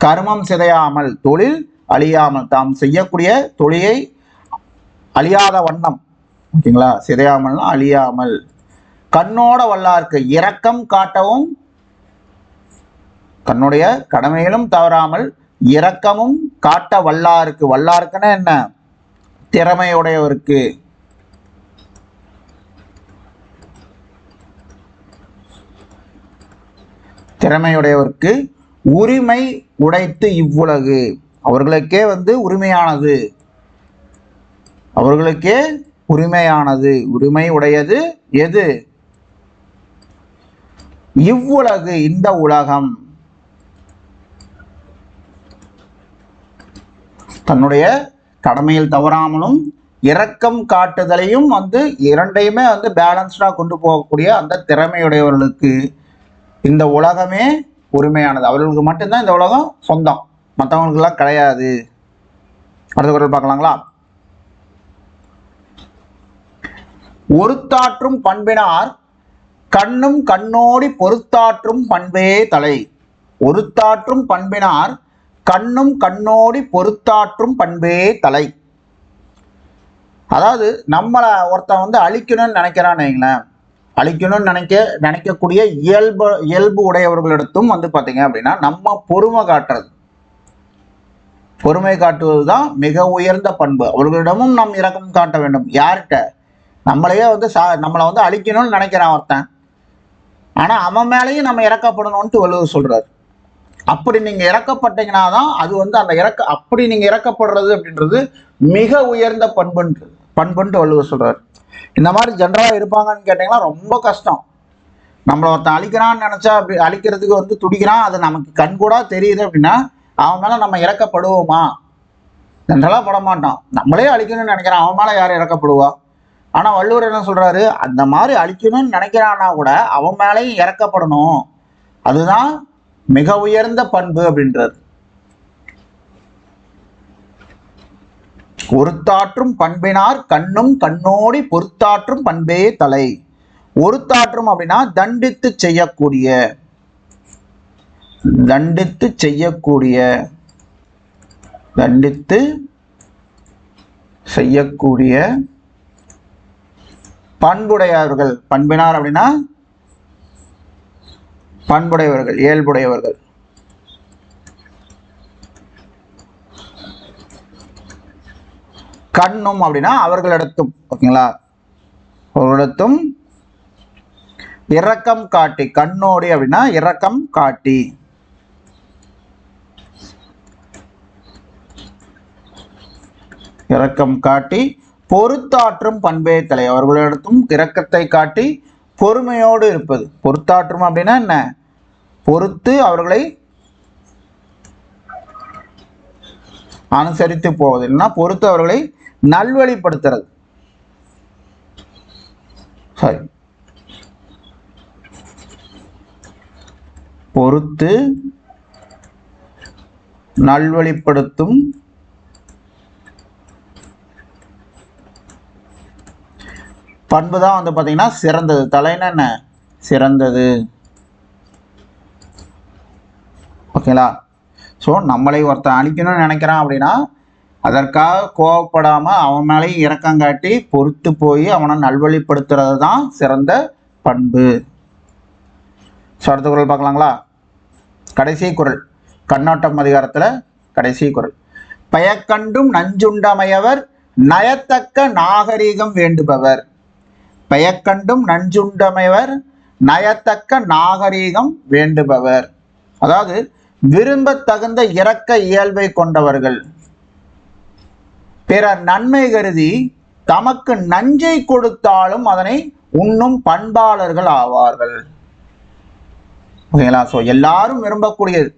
கருமம் சிதையாமல் தொழில் அழியாமல், தாம் செய்யக்கூடிய தொழிலை அழியாத வண்ணம், ஓகேங்களா, சிதையாமல்னா அழியாமல். கண்ணோட வல்லார்க்கு இரக்கம் காட்டவும், தன்னுடைய கடமையிலும் தவறாமல் இரக்கமும் காட்ட வல்லாருக்கு. வல்லாருக்குன்னா என்ன? திறமையுடையவருக்கு. திறமையுடையவருக்கு உரிமை உடைத்து இவ்வுலகு. அவர்களுக்கே உரிமையானது, அவர்களுக்கே உரிமையானது, உரிமை உடையது எது? இவ்வுலகு, இந்த உலகம். தன்னுடைய கடமையில் தவறாமலும் இரக்கம் காட்டுதலையும் இரண்டையுமே பேலன்ஸ்டா கொண்டு போகக்கூடிய அந்த திறமையுடையவர்களுக்கு இந்த உலகமே உரிமையானது. அவர்களுக்கு மட்டும்தான் இந்த உலகம் சொந்தம், மற்றவங்களுக்கெல்லாம் கிடையாது. அடுத்த குறள் பார்க்கலாங்களா? ஒருத்தாற்றும் பண்பினார் கண்ணும் கண்ணோடி பொறுத்தாற்றும் பண்பே தலை. ஒருத்தாற்றும் பண்பினார் கண்ணும் கண்ணோடி பொறுத்தாற்றும் பண்பே தலை. அதாவது நம்மளை ஒருத்தன் அழிக்கணும்னு நினைக்கிறான்னு வைங்களேன், அழிக்கணும்னு நினைக்கக்கூடிய இயல்பு உடையவர்களிடத்தும் பார்த்தீங்க அப்படின்னா நம்ம பொறுமை காட்டுறது, பொறுமை காட்டுவது தான் மிக உயர்ந்த பண்பு. அவர்களிடமும் நாம் இரக்கம் காட்ட வேண்டும். யார்கிட்ட? நம்மளையே நம்மளை அழிக்கணும்னு நினைக்கிறான் ஒருத்தன், ஆனா அவன் மேலேயும் நம்ம இறக்கப்படணும்னு வள்ளுவர் சொல்றாரு. அப்படி நீங்க இறக்கப்பட்டீங்கன்னா தான் அது அந்த அப்படி நீங்க இறக்கப்படுறது அப்படின்றது மிக உயர்ந்த பண்புன்ட்டு வள்ளுவர் சொல்றாரு. இந்த மாதிரி ஜென்ரலா இருப்பாங்கன்னு கேட்டீங்கன்னா ரொம்ப கஷ்டம். நம்மள ஒருத்தன் அழிக்கிறான்னு நினைச்சா அப்படி அழிக்கிறதுக்கு துடிக்கிறான், அது நமக்கு கண்கூடா தெரியுது அப்படின்னா அவன் மேல நம்ம இறக்கப்படுவோமா? ஜென்ரலா பட மாட்டான். நம்மளே அழிக்கணும்னு நினைக்கிறான், அவன் மேல யாரும் இறக்கப்படுவா? ஆனா வள்ளுவர் என்ன சொல்றாரு, அந்த மாதிரி அழிக்கணும்னு நினைக்கிறான்னா கூட அவன் மேலேயும் இறக்கப்படணும், அதுதான் மிக உயர்ந்த பண்பு அப்படின்றது. ஒருத்தாற்றும் பண்பினார் கண்ணும் கண்ணோடி பொறுத்தாற்றும் பண்பே தலை. ஒருத்தாற்றும் அப்படின்னா தண்டித்து செய்யக்கூடிய, தண்டித்து செய்யக்கூடிய, தண்டித்து செய்யக்கூடிய பண்புடையவர்கள். பண்பினார் அப்படின்னா பண்புடையவர்கள், இயல்புடையவர்கள். கண்ணும் அப்படின்னா அவர்களிடத்தும், ஓகேங்களா, அவர்களிடத்தும் இரக்கம் காட்டி. கண்ணோடி அப்படின்னா இரக்கம் காட்டி. இரக்கம் காட்டி பொறுத்தாற்றும் பண்பே தலை. அவர்களிடத்தும் இரக்கத்தை காட்டி பொறுமையோடு இருப்பது. பொறுத்தாற்றும் அப்படின்னா என்ன? பொறுத்து அவர்களை அனுசரித்து போவது, இல்லைன்னா பொறுத்து அவர்களை நல்வழிப்படுத்துறது. சரி, பொறுத்து நல்வழிப்படுத்தும் பண்பு தான் வந்து பார்த்தீங்கன்னா சிறந்தது. தலைன்னா என்ன? சிறந்தது. ஓகேங்களா? ஸோ நம்மளை ஒருத்தன் அழிக்கணும்னு நினைக்கிறான் அப்படின்னா அதற்காக கோவப்படாமல் அவன் மேலேயும் இரக்கம் காட்டி பொறுத்து போய் அவனை நல்வழிப்படுத்துறது தான் சிறந்த பண்பு. ஸோ அடுத்த குறள் பார்க்கலாங்களா? கடைசி குறள், கண்ணோட்டம் அதிகாரத்தில் கடைசி குறள். பயக்கண்டும் நஞ்சுண்டமையவர் நயத்தக்க நாகரீகம் வேண்டுபவர். பயக்கண்டும் நஞ்சுண்டமையவர் நயத்தக்க நாகரீகம் வேண்டுபவர். அதாவது விரும்பத்தகுந்த இரக்க இயல்பை கொண்டவர்கள், பிறர் நன்மை கருதி தமக்கு நஞ்சை கொடுத்தாலும் அதனை உண்ணும் பண்பாளர்கள் ஆவார்கள். ஓகேங்களா? ஸோ எல்லாரும் விரும்பக்கூடியது.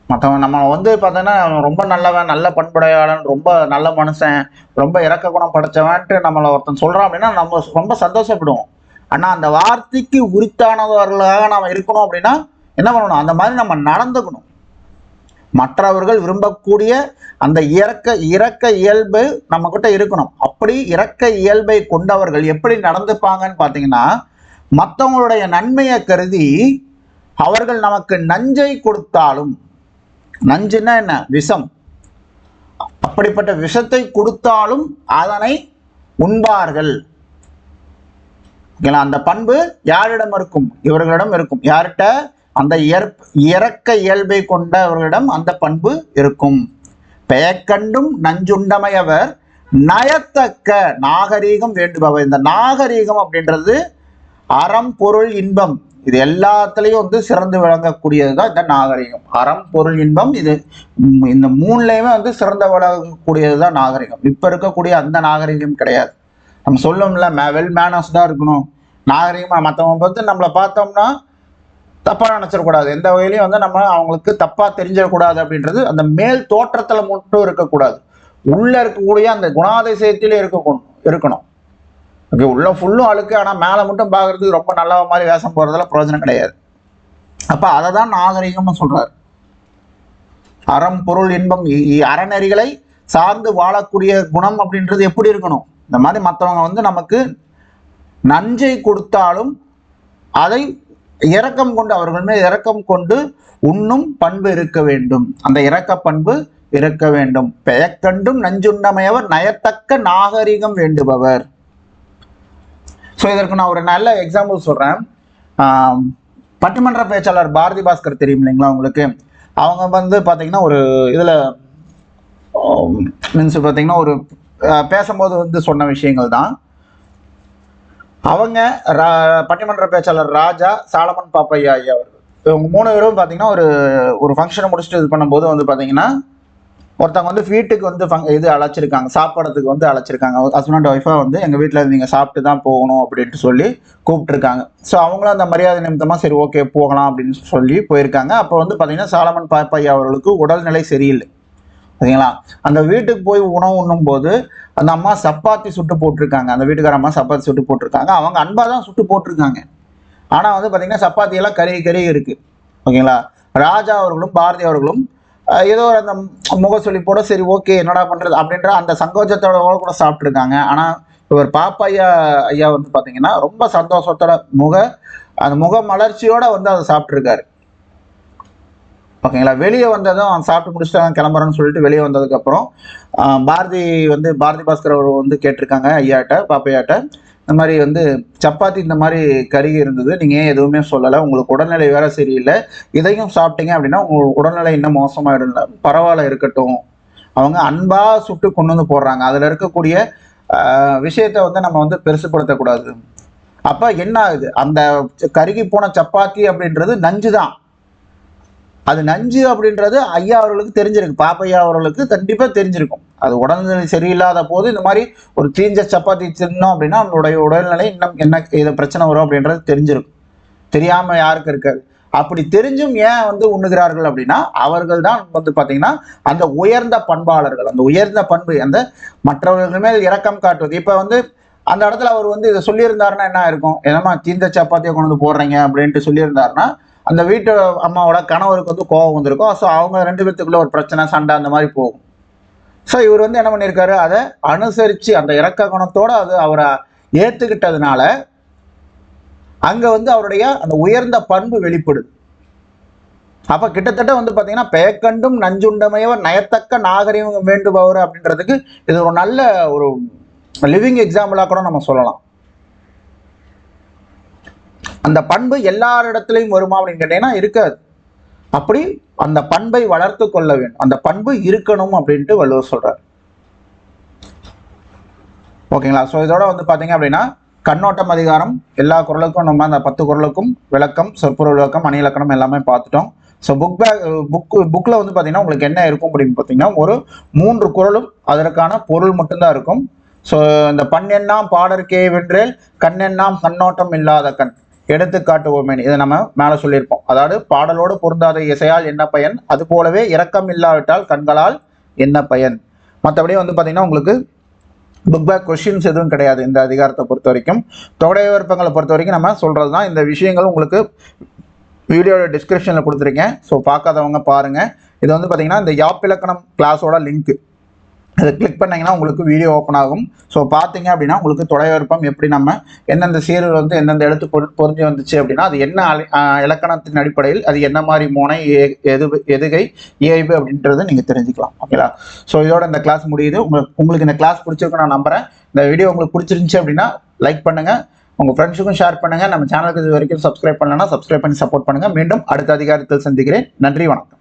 மற்றவன் நம்ம வந்து பார்த்தோன்னா ரொம்ப நல்லவன், நல்ல பண்புடையாளன், ரொம்ப நல்ல மனுஷன், ரொம்ப இரக்க குணம் படைச்சவன்ட்டு நம்மளை ஒருத்தன் சொல்கிறான் அப்படின்னா நம்ம ரொம்ப சந்தோஷப்படுவோம். ஆனால் அந்த வார்த்தைக்கு உரித்தானவர்களாக நாம் இருக்கணும் அப்படின்னா என்ன பண்ணணும்? அந்த மாதிரி நம்ம நடந்துக்கணும். மற்றவர்கள் விரும்பக்கூடிய அந்த இரக்க இயல்பு நம்ம கிட்ட இருக்கணும். அப்படி இரக்க இயல்பை கொண்டவர்கள் எப்படி நடந்துப்பாங்கன்னு பார்த்தீங்கன்னா, மற்றவங்களுடைய நன்மையை கருதி அவர்கள் நமக்கு நஞ்சை கொடுத்தாலும், நஞ்சுன்னா என்ன? விஷம். அப்படிப்பட்ட விஷத்தை கொடுத்தாலும் அதனை உண்பார்கள். அந்த பண்பு யாரிடம் இருக்கும்? இவர்களிடம் இருக்கும். யார்கிட்ட? அந்த இரக்க இயல்பை கொண்டவர்களிடம் அந்த பண்பு இருக்கும். பெயக்கண்டும் நஞ்சுண்டமையவர் நயத்தக்க நாகரீகம் வேண்டுபவர். இந்த நாகரீகம் அப்படின்றது அறம், பொருள், இன்பம் இது எல்லாத்துலேயும் வந்து சிறந்து விளங்கக்கூடியது தான் இந்த நாகரிகம். அறம், பொருள், இன்பம் இது இந்த மூணுலேயுமே வந்து சிறந்த விளங்கக்கூடியது தான் நாகரிகம். இப்போ இருக்கக்கூடிய அந்த நாகரிகம் கிடையாது. நம்ம சொல்லணும்ல, வெல் மேனர்ஸ் தான் இருக்கணும் நாகரிகமாக. மற்றவங்க பார்த்து நம்மளை பார்த்தோம்னா தப்பாக நினச்சிடக்கூடாது, எந்த வகையிலையும் வந்து நம்ம அவங்களுக்கு தப்பாக தெரிஞ்சிடக்கூடாது அப்படின்றது அந்த மேல் தோற்றத்தில் மட்டும் இருக்கக்கூடாது, உள்ளே இருக்கக்கூடிய அந்த குணாதிசயத்திலே இருக்கணும். ஓகே, உள்ள ஃபுல்லும் அழுக்கு, ஆனால் மேலே மட்டும் பார்க்கறதுக்கு ரொம்ப நல்ல மாதிரி வேஷம் போகிறதுல பிரயோஜனம் கிடையாது. அப்போ அதை தான் நாகரிகம்னு சொல்கிறார். அறம், பொருள், இன்பம் அறநெறிகளை சார்ந்து வாழக்கூடிய குணம் அப்படின்றது எப்படி இருக்கணும்? இந்த மாதிரி மற்றவங்க வந்து நமக்கு நஞ்சை கொடுத்தாலும் அதை இரக்கம் கொண்டு, அவர்கள் மேல் இரக்கம் கொண்டு உண்ணும் பண்பு இருக்க வேண்டும். அந்த இரக்க பண்பு இருக்க வேண்டும். பெயக்கண்டும் நஞ்சுண்டமையவர் நயத்தக்க நாகரிகம் வேண்டுபவர். ஸோ இதற்கு நான் ஒரு நல்ல எக்ஸாம்பிள் சொல்கிறேன். பட்டிமன்ற பேச்சாளர் பாரதி பாஸ்கர் தெரியும் இல்லைங்களா உங்களுக்கு? அவங்க வந்து பார்த்தீங்கன்னா ஒரு இதில் மீன்ஸ் பார்த்தீங்கன்னா ஒரு பேசும்போது வந்து சொன்ன விஷயங்கள் தான். அவங்க பட்டிமன்ற பேச்சாளர் ராஜா, சாலமன் பாப்பையா ஐயா அவர்கள், இவங்க 3 பேரும் பார்த்தீங்கன்னா ஒரு ஃபங்க்ஷனை முடிச்சுட்டு இது பண்ணும்போது வந்து பார்த்தீங்கன்னா ஒருத்தவங்க வந்து வீட்டுக்கு வந்து அழைச்சிருக்காங்க, சாப்பாடுறதுக்கு வந்து அழைச்சிருக்காங்க. ஹஸ்பண்ட் அண்ட் ஒய்ஃபாக வந்து எங்கள் வீட்டில் நீங்கள் சாப்பிட்டு தான் போகணும் அப்படின்ட்டு சொல்லி கூப்பிட்டுருக்காங்க. ஸோ அவங்களும் அந்த மரியாதை நிமித்தமாக சரி ஓகே போகலாம் அப்படின்னு சொல்லி போயிருக்காங்க. அப்போ வந்து பார்த்தீங்கன்னா சாலமன் பாப்பையா அவர்களுக்கு உடல்நிலை சரியில்லை. ஓகேங்களா? அந்த வீட்டுக்கு போய் உணவு உண்ணும் போது அந்த அம்மா சப்பாத்தி சுட்டு போட்டிருக்காங்க. அந்த வீட்டுக்கார அம்மா சப்பாத்தி சுட்டு போட்டிருக்காங்க. அவங்க அன்பாக தான் சுட்டு போட்டிருக்காங்க. ஆனால் வந்து பார்த்தீங்கன்னா சப்பாத்தியெல்லாம் கறி இருக்குது. ஓகேங்களா? ராஜா அவர்களும் பாரதி அவர்களும் ஏதோ அந்த முகசொலிப்போட சரி ஓகே என்னடா பண்ணுறது அப்படின்ற அந்த சங்கோஜத்தோட கூட சாப்பிட்ருக்காங்க. ஆனால் இவர் பாப்பையா ஐயா வந்து பார்த்தீங்கன்னா ரொம்ப சந்தோஷத்தோட அந்த முக மலர்ச்சியோட வந்து அதை சாப்பிட்ருக்காரு. ஓகேங்களா? வெளியே வந்ததும் அவன் சாப்பிட்டு முடிச்சுட்டு கிளம்புறேன்னு சொல்லிட்டு வெளியே வந்ததுக்கப்புறம் பாரதி பாஸ்கர் அவர் வந்து கேட்டிருக்காங்க ஐயாட்ட, பாப்பையாட்ட, இந்த மாதிரி வந்து சப்பாத்தி இந்த மாதிரி கறி இருந்தது, நீங்கள் ஏன் எதுவுமே சொல்லலை, உங்களுக்கு உடல்நிலை வேற சரியில்லை, இதையும் சாப்பிட்டீங்க அப்படின்னா உங்கள் உடல்நிலை இன்னும் மோசமாயிடும், பரவாயில்ல இருக்கட்டும். அவங்க அன்பாக சுட்டு கொண்டு வந்து போடுறாங்க. அதில் இருக்கக்கூடிய விஷயத்தை வந்து நம்ம வந்து பெருசுப்படுத்தக்கூடாது. அப்போ என்ன ஆகுது? அந்த கருகி போன சப்பாத்தி அப்படின்றது நஞ்சு தான். அது நஞ்சு அப்படின்றது ஐயா அவர்களுக்கு தெரிஞ்சிருக்கு, பாப்பையா அவர்களுக்கு கண்டிப்பாக தெரிஞ்சிருக்கும். அது உடல்நிலை சரியில்லாத போது இந்த மாதிரி ஒரு தீஞ்ச சப்பாத்தி தின்னோம் அப்படின்னா நம்மளுடைய உடல்நிலை இன்னும் என்ன இதை பிரச்சனை வரும் அப்படின்றது தெரிஞ்சிருக்கும். தெரியாமல் யாருக்கு இருக்காது. அப்படி தெரிஞ்சும் ஏன் வந்து உண்ணுகிறார்கள் அப்படின்னா அவர்கள் தான் வந்து பார்த்தீங்கன்னா அந்த உயர்ந்த பண்பாளர்கள். அந்த உயர்ந்த பண்பு அந்த மற்றவர்கள் மேல் இரக்கம் காட்டுவது. இப்போ வந்து அந்த இடத்துல அவர் வந்து இதை சொல்லியிருந்தாருன்னா என்ன இருக்கும்? என்னமா தீந்த சப்பாத்தியை கொண்டு வந்து போடுறீங்க அப்படின்ட்டு சொல்லியிருந்தாருன்னா அந்த வீட்டு அம்மாவோட கணவருக்கு வந்து கோபம் வந்திருக்கும். ஸோ அவங்க 2 பேத்துக்குள்ள ஒரு பிரச்சனை, சண்டை அந்த மாதிரி போகும். ஸோ இவர் வந்து என்ன பண்ணியிருக்காரு? அதை அனுசரித்து அந்த இரக்க குணத்தோடு அது அவரை ஏத்துக்கிட்டதுனால அங்க வந்து அவருடைய அந்த உயர்ந்த பண்பு வெளிப்படுது. அப்ப கிட்டத்தட்ட வந்து பாத்தீங்கன்னா பெயக்கண்டும் நஞ்சுண்டமையவர் நயத்தக்க நாகரிகம் வேண்டுபவர் அப்படின்றதுக்கு இது ஒரு நல்ல ஒரு லிவிங் எக்ஸாம்பிளா கூட நம்ம சொல்லலாம். அந்த பண்பு எல்லாரிடத்திலையும் வருமா அப்படின்னு கேட்டீங்கன்னா இருக்காது. அப்படி அந்த பண்பை வளர்த்து கொள்ள வேண்டும், அந்த பண்பு இருக்கணும் அப்படின்ட்டு வள்ளுவர் சொல்றார். ஓகேங்களா? ஸோ இதோட வந்து பாத்தீங்க அப்படின்னா கண்ணோட்டம் அதிகாரம் எல்லா குறளுக்கும் நம்ம அந்த 10 குறளுக்கும் விளக்கம், சொற்பொருள் விளக்கம், அணி இலக்கணம் எல்லாமே பார்த்துட்டோம். ஸோ புக்கில் வந்து பார்த்தீங்கன்னா உங்களுக்கு என்ன இருக்கும் அப்படின்னு பார்த்தீங்கன்னா ஒரு 3 குறளும் அதற்கான பொருள் மட்டும்தான் இருக்கும். ஸோ இந்த பண்ணெண்ணாம் பாடற்கே வென்றேல் கண்ணெண்ணாம் கண்ணோட்டம் இல்லாத கண் எடுத்துக்காட்டுவோமேனி இதை நம்ம மேலே சொல்லியிருப்போம். அதாவது பாடலோடு பொருந்தாத இசையால் என்ன பயன், அது போலவே இரக்கம் இல்லாவிட்டால் கண்களால் என்ன பயன். மற்றபடி வந்து பார்த்தீங்கன்னா உங்களுக்கு புக் பேக் கொஸ்டின்ஸ் எதுவும் கிடையாது இந்த அதிகாரத்தை பொறுத்த வரைக்கும். தொகை விருப்பங்களை பொறுத்த வரைக்கும் நம்ம சொல்கிறது தான். இந்த விஷயங்கள் உங்களுக்கு வீடியோட டிஸ்கிரிப்ஷனில் கொடுத்துருக்கேன். ஸோ பார்க்காதவங்க பாருங்கள். இது வந்து பார்த்தீங்கன்னா இந்த யாப் இலக்கணம் கிளாஸோட லிங்க், அதை கிளிக் பண்ணிங்கன்னா உங்களுக்கு வீடியோ ஓப்பன் ஆகும். ஸோ பார்த்தீங்க அப்படின்னா உங்களுக்கு தொகை விருப்பம் எப்படி நம்ம எந்தெந்த சீரியல் வந்து எந்தெந்த எழுத்து பொருந்தி வந்துச்சு அப்படின்னா அது என்ன இலக்கணத்தின் அடிப்படையில் அது என்ன மாதிரி மோனை எதுகை இயைபு அப்படின்றத நீங்கள் தெரிஞ்சுக்கலாம். ஓகேங்களா? ஸோ இதோட இந்த கிளாஸ் முடியுது. உங்களுக்கு இந்த கிளாஸ் பிடிச்சிருக்கு நான் நம்புறேன். இந்த வீடியோ உங்களுக்கு பிடிச்சிருந்துச்சு அப்படின்னா லைக் பண்ணுங்கள், உங்கள் ஃப்ரெண்ட்ஸுக்கும் ஷேர் பண்ணுங்கள். நம்ம சேனலுக்கு இது வரைக்கும் சப்ஸ்கிரைப் பண்ணலன்னா சப்ஸ்கிரைப் பண்ணி சப்போர்ட் பண்ணுங்கள். மீண்டும் அடுத்த அதிகாரத்தில் சந்திக்கிறேன். நன்றி, வணக்கம்.